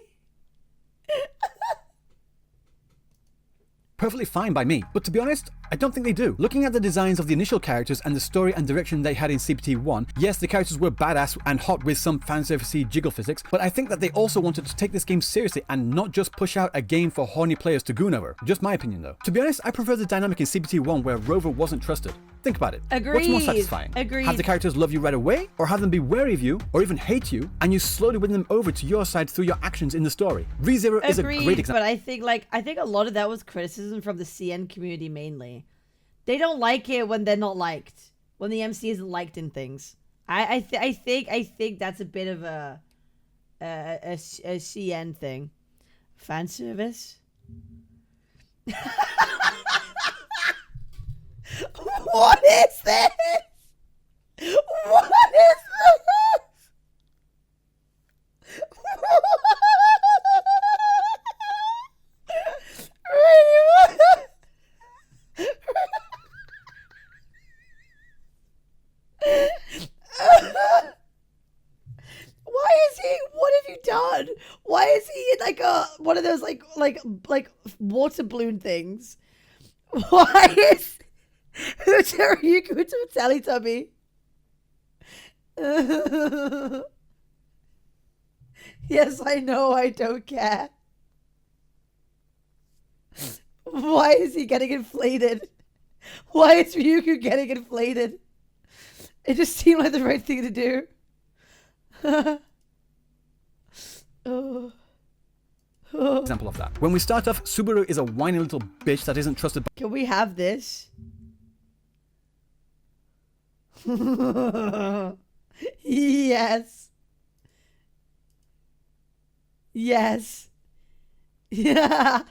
Speaker 2: perfectly fine by me, but to be honest, I don't think they do. Looking at the designs of the initial characters and the story and direction they had in CPT-1, yes, the characters were badass and hot with some fanservice-y jiggle physics, but I think that they also wanted to take this game seriously and not just push out a game for horny players to goon over. Just my opinion though. To be honest, I prefer the dynamic in CPT-1 where Rover wasn't trusted. Think about it.
Speaker 1: Agreed.
Speaker 2: What's more satisfying?
Speaker 1: Agreed.
Speaker 2: Have the characters love you right away, or have them be wary of you, or even hate you, and you slowly win them over to your side through your actions in the story? ReZero is a great example.
Speaker 1: But I think a lot of that was criticism from the CN community mainly. They don't like it when they're not liked, when the MC isn't liked in things. I think that's a bit of a CN thing. Fan service. What is this? What is this? Why is he? What have you done? Why is he in like a one of those like water balloon things? Why is Ryuuku to Teletubby? Yes, I know. I don't care. Why is he getting inflated? Why is Ryuuku getting inflated? It just seemed like the right thing to do.
Speaker 2: Example of that. When we start off, Subaru is a whiny little bitch that isn't trusted by...
Speaker 1: Can we have this? Yes. Yes. Yeah.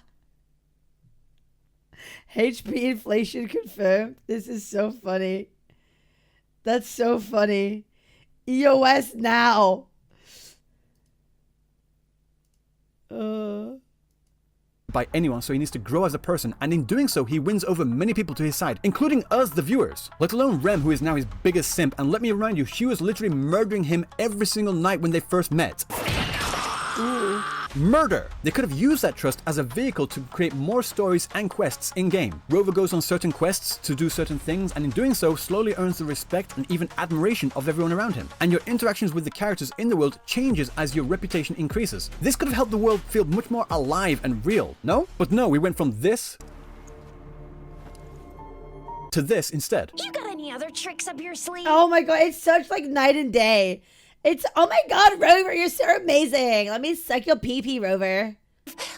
Speaker 1: HP inflation confirmed. This is so funny. That's so funny. EOS now.
Speaker 2: by anyone, so he needs to grow as a person, and in doing so, he wins over many people to his side, including us, the viewers. Let alone Rem, who is now his biggest simp, and let me remind you, she was literally murdering him every single night when they first met. Ooh. Murder! They could have used that trust as a vehicle to create more stories and quests in-game. Rover goes on certain quests to do certain things, and in doing so, slowly earns the respect and even admiration of everyone around him. And your interactions with the characters in the world changes as your reputation increases. This could have helped the world feel much more alive and real, no? But no, we went from this to this instead.
Speaker 8: You got any other tricks up your sleeve?
Speaker 1: Oh my god, it's such like night and day. It's, oh my god, Rover, you're so amazing. Let me suck your pee-pee, Rover.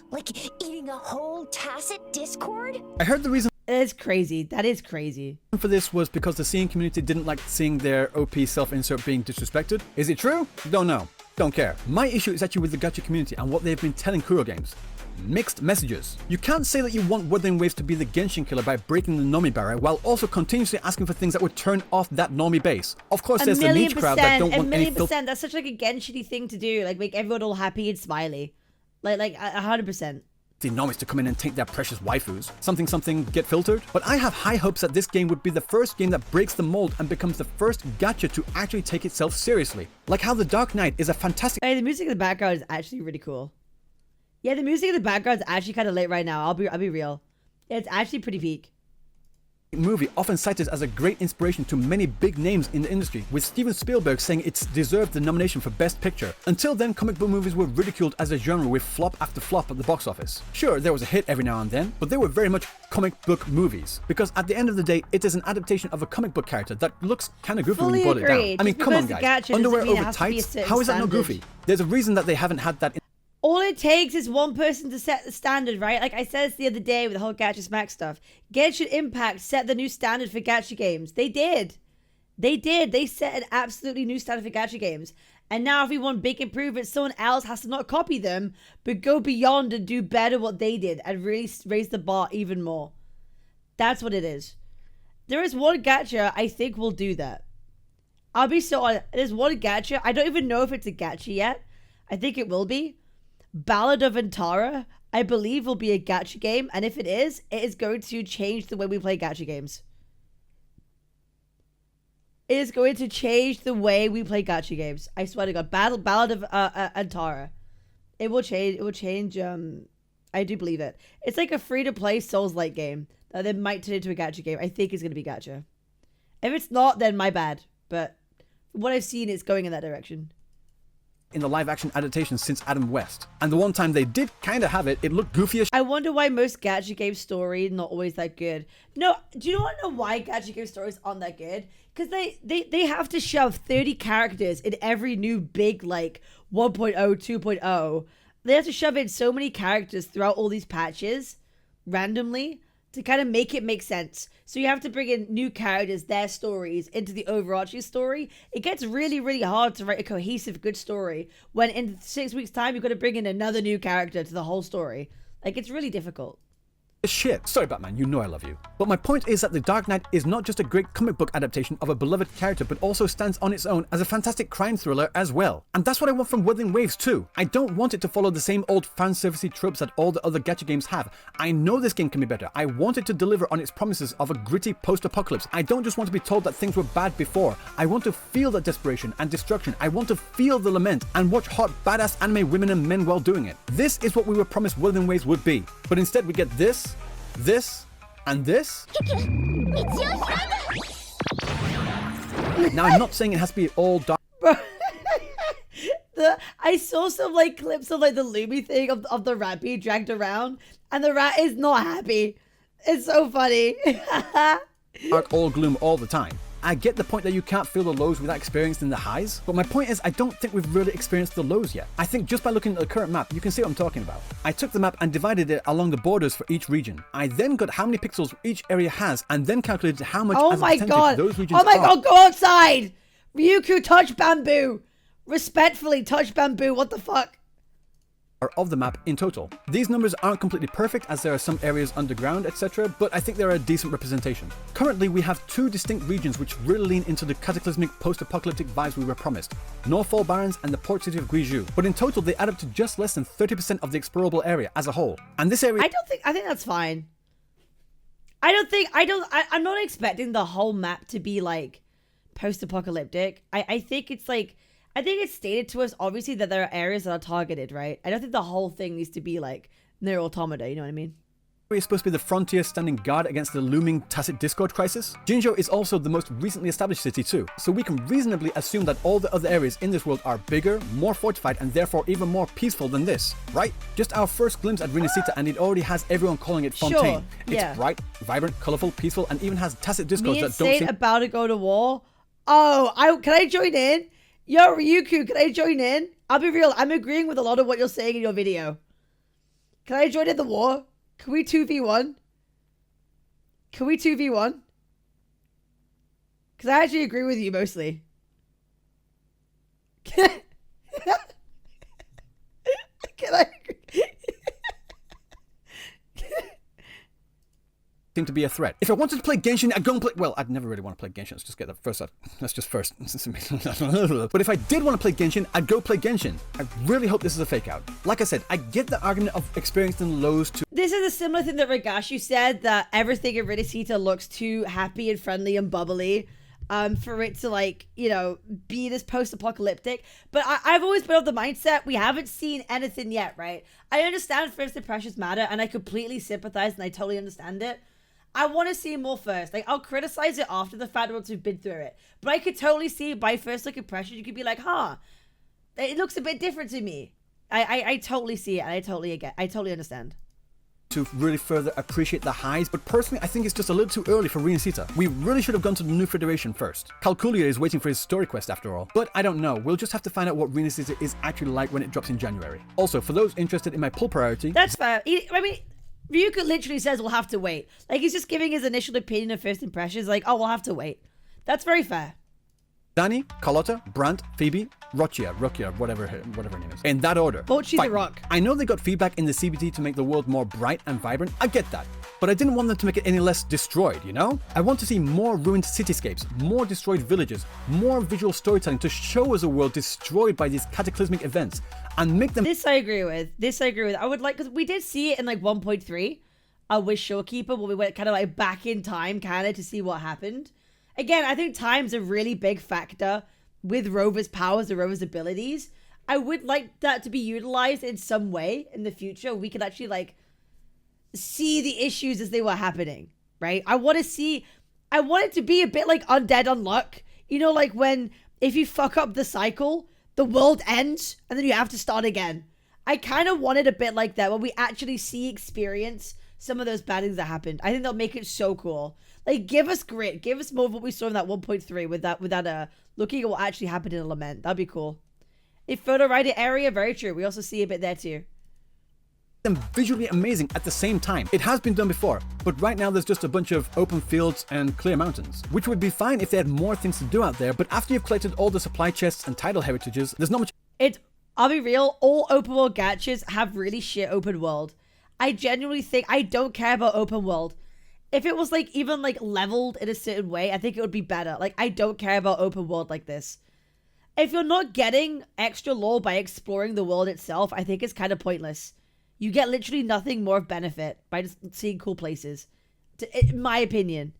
Speaker 8: Like eating a whole tacit Discord?
Speaker 2: I heard the reason
Speaker 1: That is crazy. That is crazy.
Speaker 2: for this was because the seeing community didn't like seeing their OP self-insert being disrespected. Is it true? Don't know. Don't care. My issue is actually with the gacha community and what they've been telling Kuro games. Mixed messages. You can't say that you want Wuthering Waves to be the Genshin killer by breaking the normie barrier while also continuously asking for things that would turn off that normie base. Of course, there's the niche crowd that don't want any filth.
Speaker 1: That's such like a Genshin-y thing to do. Like make everyone all happy and smiley. Like 100%.
Speaker 2: The normies to come in and take their precious waifus. Something get filtered. But I have high hopes that this game would be the first game that breaks the mold and becomes the first gacha to actually take itself seriously. Like how The Dark Knight is a fantastic...
Speaker 1: Hey, the music in the background is actually really cool. Yeah, the music in the background is actually kind of lit right now. I'll be real. It's actually pretty peak.
Speaker 2: Movie often cited as a great inspiration to many big names in the industry, with Steven Spielberg saying it's deserved the nomination for Best Picture. Until then, comic book movies were ridiculed as a genre with flop after flop at the box office. Sure, there was a hit every now and then, but they were very much comic book movies. Because at the end of the day, it is an adaptation of a comic book character that looks kind of goofy when you boil it down. I mean, come on guys, underwear over tights, how is that not goofy? There's a reason that they haven't had that in
Speaker 1: all it takes is one person to set the standard, right? Like I said this the other day with the whole Gacha Smack stuff. Genshin Impact set the new standard for gacha games. They did. They set an absolutely new standard for gacha games. And now if we want big improvements, someone else has to not copy them, but go beyond and do better what they did and really raise the bar even more. That's what it is. There is one gacha I think will do that. I'll be so honest. There's one gacha. I don't even know if it's a gacha yet. I think it will be. Ballad of Antara, I believe, will be a gacha game, and if it is going to change the way we play gacha games. It is going to change the way we play gacha games. I swear to God, Ballad of Antara. It will change. It will change. I do believe it. It's like a free-to-play Souls-like game that they might turn into a gacha game. I think it's going to be gacha. If it's not, then my bad. But from what I've seen, it's going in that direction.
Speaker 2: In the live-action adaptation since Adam West. And the one time they did kind of have it, it looked goofy as
Speaker 1: I wonder why most gacha game stories not always that good. No, do you want to know why gacha game stories aren't that good? Because they have to shove 30 characters in every new big, like, 1.0, 2.0. They have to shove in so many characters throughout all these patches, randomly, to kind of make it make sense. So you have to bring in new characters, their stories, into the overarching story. It gets really, really hard to write a cohesive, good story when in 6 weeks' time, you've got to bring in another new character to the whole story. Like, it's really difficult.
Speaker 2: shit. Sorry, Batman, you know I love you. But my point is that The Dark Knight is not just a great comic book adaptation of a beloved character, but also stands on its own as a fantastic crime thriller as well. And that's what I want from Wuthering Waves too. I don't want it to follow the same old fanservice tropes that all the other gacha games have. I know this game can be better. I want it to deliver on its promises of a gritty post-apocalypse. I don't just want to be told that things were bad before. I want to feel that desperation and destruction. I want to feel the lament and watch hot, badass anime women and men while doing it. This is what we were promised Wuthering Waves would be. But instead we get this, and this. Now I'm not saying it has to be all dark.
Speaker 1: I saw some like clips of like the Lumi thing of the rat being dragged around, and the rat is not happy. It's so funny.
Speaker 2: Dark, all gloom all the time. I get the point that you can't feel the lows without experiencing the highs, but my point is I don't think we've really experienced the lows yet. I think just by looking at the current map, you can see what I'm talking about. I took the map and divided it along the borders for each region. I then got how many pixels each area has and then calculated how much as a percentage those regions are.
Speaker 1: Oh my god, go outside! Ryuuku, touch bamboo! Respectfully, touch bamboo, what the fuck?
Speaker 2: of the map in total. These numbers aren't completely perfect as there are some areas underground, etc., but I think they're a decent representation. Currently, we have two distinct regions which really lean into the cataclysmic post-apocalyptic vibes we were promised, Northfall Barrens and the port city of Guizhou, but in total they add up to just less than 30% of the explorable area as a whole. And this area—
Speaker 1: I think that's fine. I'm not expecting the whole map to be like post-apocalyptic. I think it's like, I think it's stated to us, obviously, that there are areas that are targeted, right? I don't think the whole thing needs to be like near Automata, you know what I mean?
Speaker 2: It's supposed to be the frontier standing guard against the looming tacit discord crisis. Jinzhou is also the most recently established city too, so we can reasonably assume that all the other areas in this world are bigger, more fortified, and therefore even more peaceful than this, right? Just our first glimpse at Rinascita and it already has everyone calling it Fontaine.
Speaker 1: Sure, yeah.
Speaker 2: It's bright, vibrant, colourful, peaceful, and even has tacit discords that don't seem—
Speaker 1: about to go to war. Oh, can I join in? Yo, Ryuuku, can I join in? I'll be real, I'm agreeing with a lot of what you're saying in your video. Can I join in the war? Can we 2v1? Can we 2v1? Because I actually agree with you mostly. Can I agree?
Speaker 2: seem to be a threat. If I wanted to play Genshin, I'd go and play— well, I'd never really want to play Genshin. Let's just get that first out. That's just first. But if I did want to play Genshin, I'd go play Genshin. I really hope this is a fake out. Like I said, I get the argument of experiencing lows to—
Speaker 1: This is a similar thing that Rigashu said, that everything in Rinascita looks too happy and friendly and bubbly for it to, like, you know, be this post-apocalyptic. But I've always been of the mindset, we haven't seen anything yet, right? I understand first impressions matter, and I completely sympathize, and I totally understand it. I want to see more first. Like, I'll criticize it after the fact once we've been through it. But I could totally see by first look impression, you could be like, huh, it looks a bit different to me. I totally see it, and I totally understand.
Speaker 2: To really further appreciate the highs, but personally I think it's just a little too early for Rinascita. We really should have gone to the New Federation first. Calculia is waiting for his story quest after all, but I don't know. We'll just have to find out what Rinascita is actually like when it drops in January. Also, for those interested in my pull priority—
Speaker 1: That's fair. I mean, Ryuuku literally says we'll have to wait. Like, he's just giving his initial opinion of first impressions, like, oh, we'll have to wait. That's very fair.
Speaker 2: Dani, Carlotta, Brandt, Phoebe, Rocia, whatever her name is. In that order.
Speaker 1: Bocchi the Rock.
Speaker 2: I know they got feedback in the CBT to make the world more bright and vibrant. I get that. But I didn't want them to make it any less destroyed, you know? I want to see more ruined cityscapes, more destroyed villages, more visual storytelling to show us a world destroyed by these cataclysmic events and make them—
Speaker 1: This I agree with. I would like— because we did see it in like 1.3 with Showkeeper, where we went kind of like back in time kind of to see what happened. Again, I think time's a really big factor with Rover's powers and Rover's abilities. I would like that to be utilized in some way in the future. We could actually like see the issues as they were happening, right? I want it to be a bit like Undead Unluck. You know, like when if you fuck up the cycle, the world ends and then you have to start again. I kind of want it a bit like that, where we actually experience some of those bad things that happened. I think they'll make it so cool. Like, give us grit. Give us more of what we saw in that 1.3 with that looking at what actually happened in a Lament. That'd be cool. If photo writer area, very true. We also see a bit there too.
Speaker 2: And visually amazing at the same time. It has been done before, but right now there's just a bunch of open fields and clear mountains, which would be fine if they had more things to do out there, but after you've collected all the supply chests and title heritages, there's not much—
Speaker 1: I'll be real, all open world gachas have really shit open world. I genuinely think I don't care about open world. If it was like even like leveled in a certain way, I think it would be better. Like, I don't care about open world like this. If you're not getting extra lore by exploring the world itself, I think it's kind of pointless. You get literally nothing more of benefit by just seeing cool places. In my opinion.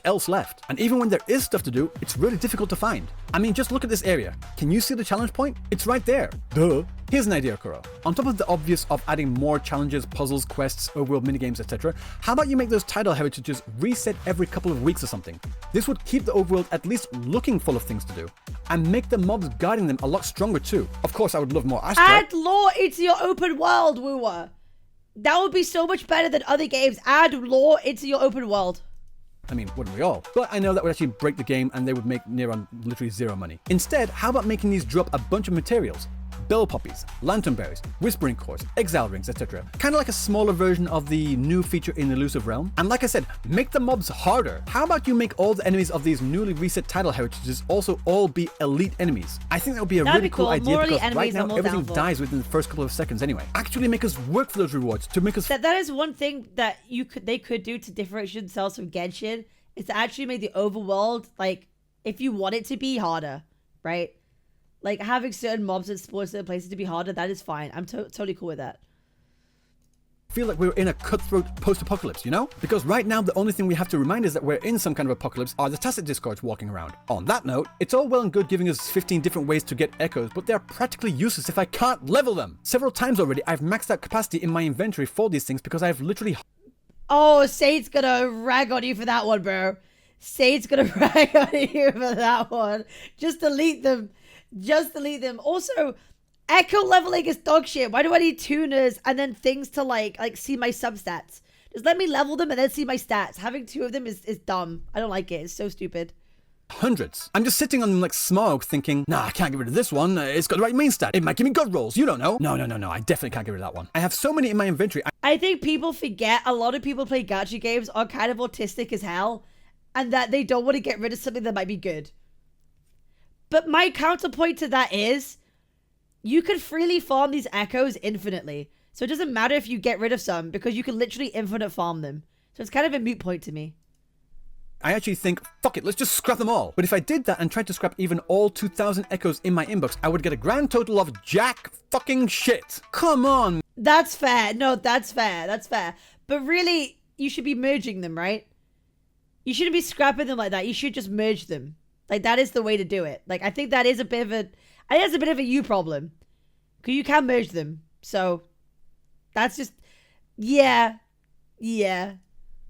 Speaker 2: else left. And even when there is stuff to do, it's really difficult to find. I mean, just look at this area. Can you see the challenge point? It's right there. Duh. Here's an idea, Kuro. On top of the obvious of adding more challenges, puzzles, quests, overworld minigames, etc., how about you make those title heritages reset every couple of weeks or something? This would keep the overworld at least looking full of things to do. And make the mobs guarding them a lot stronger too. Of course, I would love more Astra.
Speaker 1: Add lore into your open world, Woowa. That would be so much better than other games. Add lore into your open world.
Speaker 2: I mean, wouldn't we all? But I know that would actually break the game and they would make near on literally zero money. Instead, how about making these drop a bunch of materials? bell poppies, lantern berries, whispering cores, exile rings, etc. Kind of like a smaller version of the new feature in Elusive Realm. And like I said, make the mobs harder. How about you make all the enemies of these newly reset title heritages also all be elite enemies? I think that would be a really cool idea, because right now everything dies within the first couple of seconds anyway. Actually make us work for those rewards, to make us...
Speaker 1: That is one thing that they could do to differentiate themselves from Genshin, is to actually make the overworld, like, if you want it to be harder, right? Like, having certain mobs and sports certain places to be harder, that is fine. I'm totally cool with that.
Speaker 2: Feel like we're in a cutthroat post-apocalypse, you know? Because right now the only thing we have to remind is that we're in some kind of apocalypse are the tacit discords walking around. On that note, it's all well and good giving us 15 different ways to get echoes, but they're practically useless if I can't level them. Several times already I've maxed out capacity in my inventory for these things because I've literally...
Speaker 1: Oh, Sade's gonna rag on you for that one, bro. Sade's gonna rag on you for that one. Just delete them. Just delete them. Also, echo leveling is dog shit. Why do I need tuners and then things to like see my substats? Just let me level them and then see my stats. Having two of them is dumb. I don't like it. It's so stupid.
Speaker 2: Hundreds. I'm just sitting on them like smog thinking, nah, I can't get rid of this one. It's got the right main stat. It might give me god rolls. You don't know. No. I definitely can't get rid of that one. I have so many in my inventory.
Speaker 1: I think people forget a lot of people play gacha games are kind of autistic as hell, and that they don't want to get rid of something that might be good. But my counterpoint to that is, you can freely farm these echoes infinitely. So it doesn't matter if you get rid of some, because you can literally infinite farm them. So it's kind of a moot point to me.
Speaker 2: I actually think, fuck it, let's just scrap them all. But if I did that and tried to scrap even all 2,000 echoes in my inbox, I would get a grand total of jack fucking shit. Come on.
Speaker 1: That's fair. No, that's fair. That's fair. But really, you should be merging them, right? You shouldn't be scrapping them like that. You should just merge them. Like, that is the way to do it. Like, I think that is a bit of a... I think that's a bit of a you problem. Because you can merge them. So, that's just... Yeah.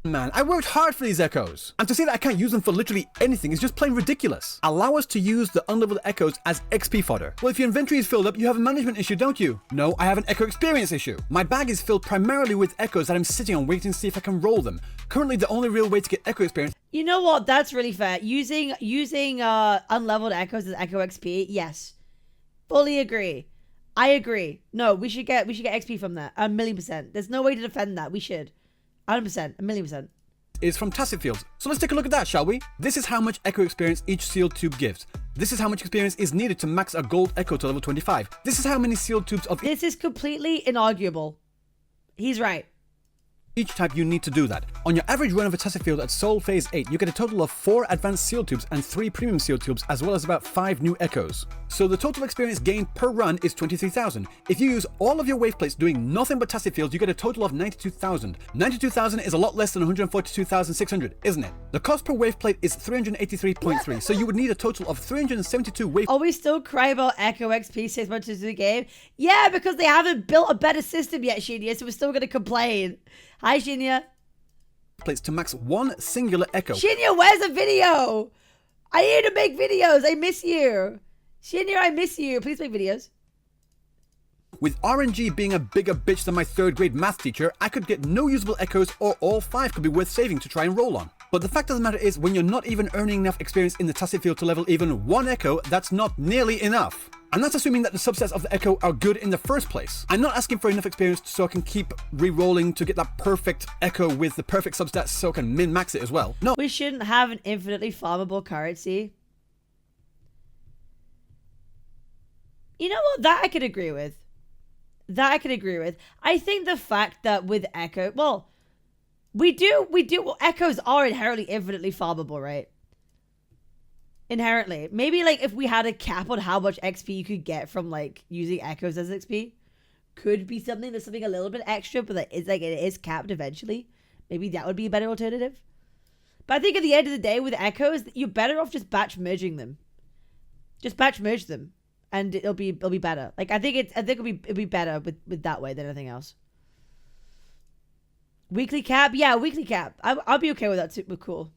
Speaker 2: Man, I worked hard for these echoes. And to say that I can't use them for literally anything is just plain ridiculous. Allow us to use the unleveled echoes as XP fodder. Well, if your inventory is filled up, you have a management issue, don't you? No, I have an echo experience issue. My bag is filled primarily with echoes that I'm sitting on waiting to see if I can roll them. Currently, the only real way to get echo experience...
Speaker 1: You know what? That's really fair. Using unleveled echoes as echo XP, yes. Fully agree. I agree. No, we should get XP from that. 1,000,000%. There's no way to defend that. We should. 100%. 1,000,000%.
Speaker 2: Is from tacit fields. So let's take a look at that, shall we? This is how much echo experience each sealed tube gives. This is how much experience is needed to max a gold echo to level 25. This is how many sealed tubes of...
Speaker 1: This is completely inarguable. He's right.
Speaker 2: Each type you need to do that. On your average run of a tacit field at Soul Phase 8, you get a total of 4 advanced sealed tubes and 3 premium sealed tubes, as well as about 5 new echoes. So the total experience gained per run is 23,000. If you use all of your wave plates doing nothing but tacit fields, you get a total of 92,000. 92,000 is a lot less than 142,600, isn't it? The cost per wave plate is 383.3, so you would need a total of 372 wave...
Speaker 1: Are we still crying about Echo XP 6 months into the game? Yeah, because they haven't built a better system yet, Shinya, so we're still going to complain. Hi, Shinya.
Speaker 2: Plates to max one singular echo.
Speaker 1: Shinya, where's the video? I need to make videos. I miss you. Shinya, I miss you. Please make videos.
Speaker 2: With RNG being a bigger bitch than my 3rd grade math teacher, I could get no usable echoes, or all 5 could be worth saving to try and roll on. But the fact of the matter is, when you're not even earning enough experience in the tacit field to level even 1 echo, that's not nearly enough. And that's assuming that the subsets of the echo are good in the first place. I'm not asking for enough experience so I can keep re-rolling to get that perfect echo with the perfect substats so I can min-max it as well. No.
Speaker 1: We shouldn't have an infinitely farmable currency. You know what? That I could agree with. I think the fact that with echo, well, echoes are inherently infinitely farmable, right? Inherently. Maybe like if we had a cap on how much XP you could get from like using echoes as XP, could be something that's something a little bit extra, but like, it is capped eventually. Maybe that would be a better alternative. But I think at the end of the day with echoes, you're better off just batch merging them. Just batch merge them. And it'll be better. Like I think it'll be better with that way than anything else. Weekly cap? Yeah, weekly cap. I'll be okay with that too. We're cool.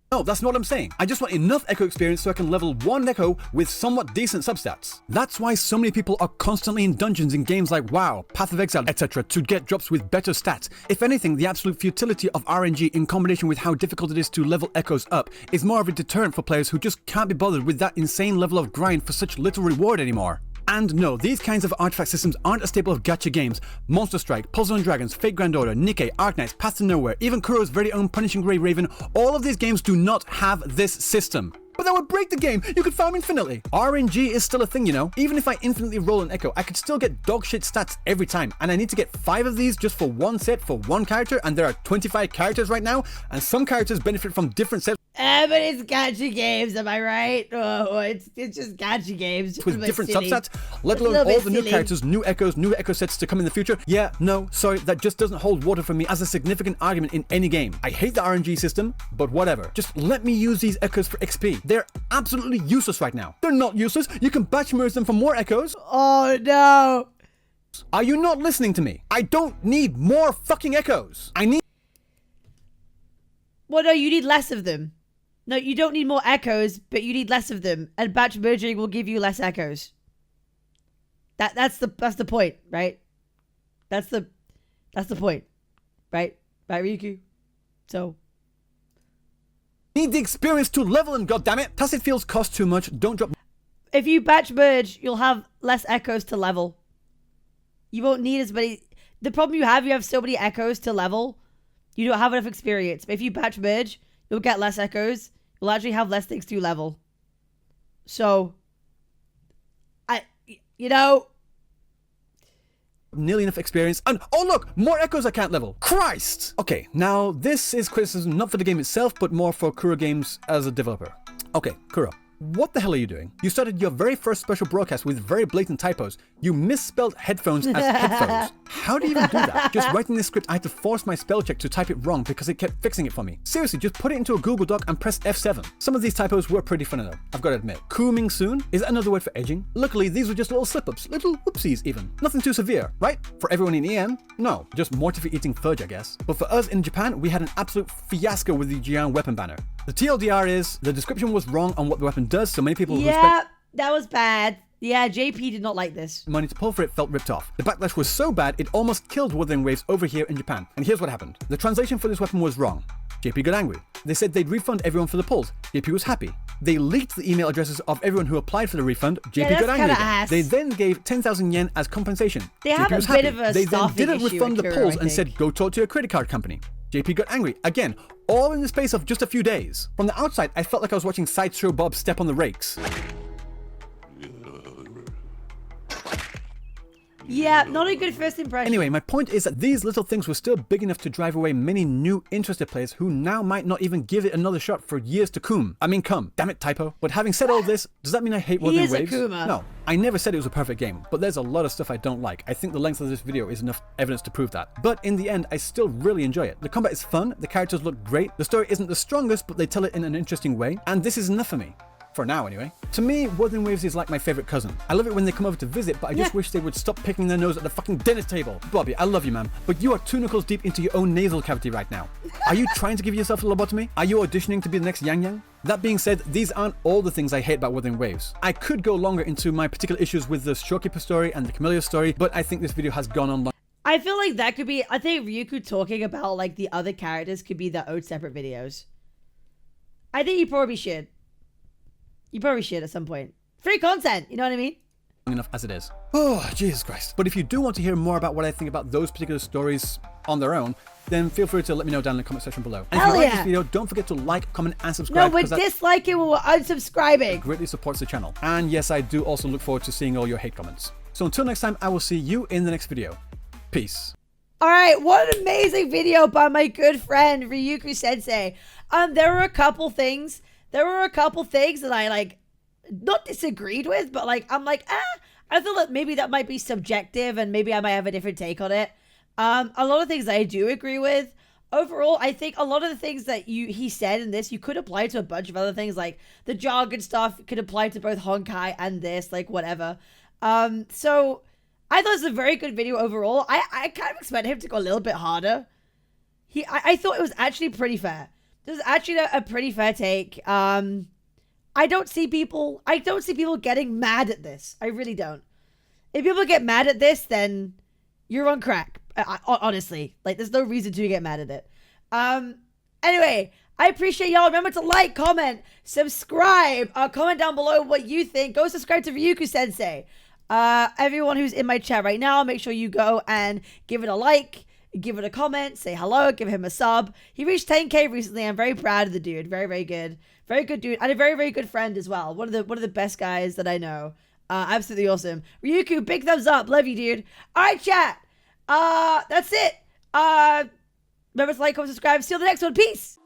Speaker 2: No, that's not what I'm saying. I just want enough echo experience so I can level 1 echo with somewhat decent substats. That's why so many people are constantly in dungeons in games like WoW, Path of Exile, etc. to get drops with better stats. If anything, the absolute futility of RNG in combination with how difficult it is to level echoes up is more of a deterrent for players who just can't be bothered with that insane level of grind for such little reward anymore. And no, these kinds of artifact systems aren't a staple of gacha games. Monster Strike, Puzzle & Dragons, Fate Grand Order, Nikkei, Arknights, Path to Nowhere, even Kuro's very own Punishing Grey Raven, all of these games do not have this system. But that would break the game. You could farm infinitely. RNG is still a thing, you know. Even if I infinitely roll an Echo, I could still get dogshit stats every time. And I need to get 5 of these just for one set for one character. And there are 25 characters right now. And some characters benefit from different sets.
Speaker 1: But it's gacha games, am I right? Oh, it's just gacha games.
Speaker 2: With different substats, let alone all the new characters, new Echoes, new Echo sets to come in the future. Yeah, no, sorry, that just doesn't hold water for me as a significant argument in any game. I hate the RNG system, but whatever. Just let me use these Echoes for XP. They're absolutely useless right now. They're not useless. You can batch merge them for more Echoes.
Speaker 1: Oh no.
Speaker 2: Are you not listening to me? I don't need more fucking Echoes. I need...
Speaker 1: Well, no, you need less of them. No, you don't need more Echoes, but you need less of them. And batch merging will give you less Echoes. That's the point, right? That's the point. Right, Ryuuku? So
Speaker 2: need the experience to level them, goddammit. Tacit fields cost too much. Don't drop.
Speaker 1: If you batch merge, you'll have less Echoes to level. You won't need as many. The problem you have so many Echoes to level, you don't have enough experience. But if you batch merge, you'll get less Echoes. You'll actually have less things to level. So,
Speaker 2: nearly enough experience. And oh look, more Echoes I can't level. Christ! Okay, now this is criticism not for the game itself, but more for Kuro Games as a developer. Okay, Kuro. What the hell are you doing? You started your very first special broadcast with very blatant typos. You misspelled headphones as headphones. How do you even do that? Just writing this script, I had to force my spell check to type it wrong because it kept fixing it for me. Seriously, just put it into a Google Doc and press F7. Some of these typos were pretty funny though, I've got to admit. Cooming soon? Is that another word for edging? Luckily, these were just little slip-ups, little whoopsies even. Nothing too severe, right? For everyone in EN? No, just mortify eating fudge, I guess. But for us in Japan, we had an absolute fiasco with the Jian weapon banner. The TLDR is, the description was wrong on what the weapon does, so many people who spent...
Speaker 1: that was bad. Yeah, JP did not like this.
Speaker 2: Money to pull for it felt ripped off. The backlash was so bad, it almost killed Wuthering Waves over here in Japan. And here's what happened. The translation for this weapon was wrong. JP got angry. They said they'd refund everyone for the pulls. JP was happy. They leaked the email addresses of everyone who applied for the refund. JP got angry again. They then gave 10,000 yen as compensation.
Speaker 1: They have a bit of a
Speaker 2: They then didn't refund the pulls and said, go talk to your credit card company. JP got angry. Again, all in the space of just a few days. From the outside, I felt like I was watching Sideshow Bob step on the rakes.
Speaker 1: Yeah, not a good first impression.
Speaker 2: Anyway, my point is that these little things were still big enough to drive away many new interested players who now might not even give it another shot for years to come. Damn it, typo. But having said all this, does that mean I hate Wuthering Waves? No, I never said it was a perfect game, but there's a lot of stuff I don't like. I think the length of this video is enough evidence to prove that. But in the end, I still really enjoy it. The combat is fun, the characters look great, the story isn't the strongest, but they tell it in an interesting way, and this is enough for me. For now, anyway. To me, Wuthering Waves is like my favorite cousin. I love it when they come over to visit, but I just wish they would stop picking their nose at the fucking dinner table. Bobby, I love you, man, but you are 2 knuckles deep into your own nasal cavity right now. Are you trying to give yourself a lobotomy? Are you auditioning to be the next Yang Yang? That being said, these aren't all the things I hate about Wuthering Waves. I could go longer into my particular issues with the Shopkeeper story and the Camellia story, but I think this video has gone on long.
Speaker 1: I feel like that could be, I think Ryuuku talking about like the other characters could be their own separate videos. I think you probably should. You probably should at some point. Free content, you know what I mean?
Speaker 2: Enough as it is. Oh, Jesus Christ. But if you do want to hear more about what I think about those particular stories on their own, then feel free to let me know down in the comment section below. And if you like this video, don't forget to like, comment, and subscribe.
Speaker 1: No, we're disliking or we're unsubscribing.
Speaker 2: It greatly supports the channel. And yes, I do also look forward to seeing all your hate comments. So until next time, I will see you in the next video. Peace.
Speaker 1: All right, what an amazing video by my good friend Ryuuku Sensei. There were a couple things that I like not disagreed with, but like I'm like, I feel like maybe that might be subjective and maybe I might have a different take on it. A lot of things I do agree with. Overall, I think a lot of the things that he said in this, you could apply to a bunch of other things, like the jargon stuff could apply to both Honkai and this, like whatever. So I thought it was a very good video overall. I kind of expected him to go a little bit harder. I thought it was actually pretty fair. This is actually a pretty fair take. I don't see people getting mad at this. I really don't. If people get mad at this, then you're on crack. Honestly, like there's no reason to get mad at it. Anyway, I appreciate y'all. Remember to like, comment, subscribe, comment down below what you think. Go subscribe to Ryuuku Sensei. Everyone who's in my chat right now, make sure you go and give it a like, give it a comment, say hello, give him a sub. He reached 10K recently. I'm very proud of the dude. Very, very good. Very good dude. And a very, very good friend as well. One of the best guys that I know. Absolutely awesome. Ryuuku, big thumbs up. Love you, dude. All right, chat. That's it. Remember to like, comment, subscribe. See you on the next one. Peace.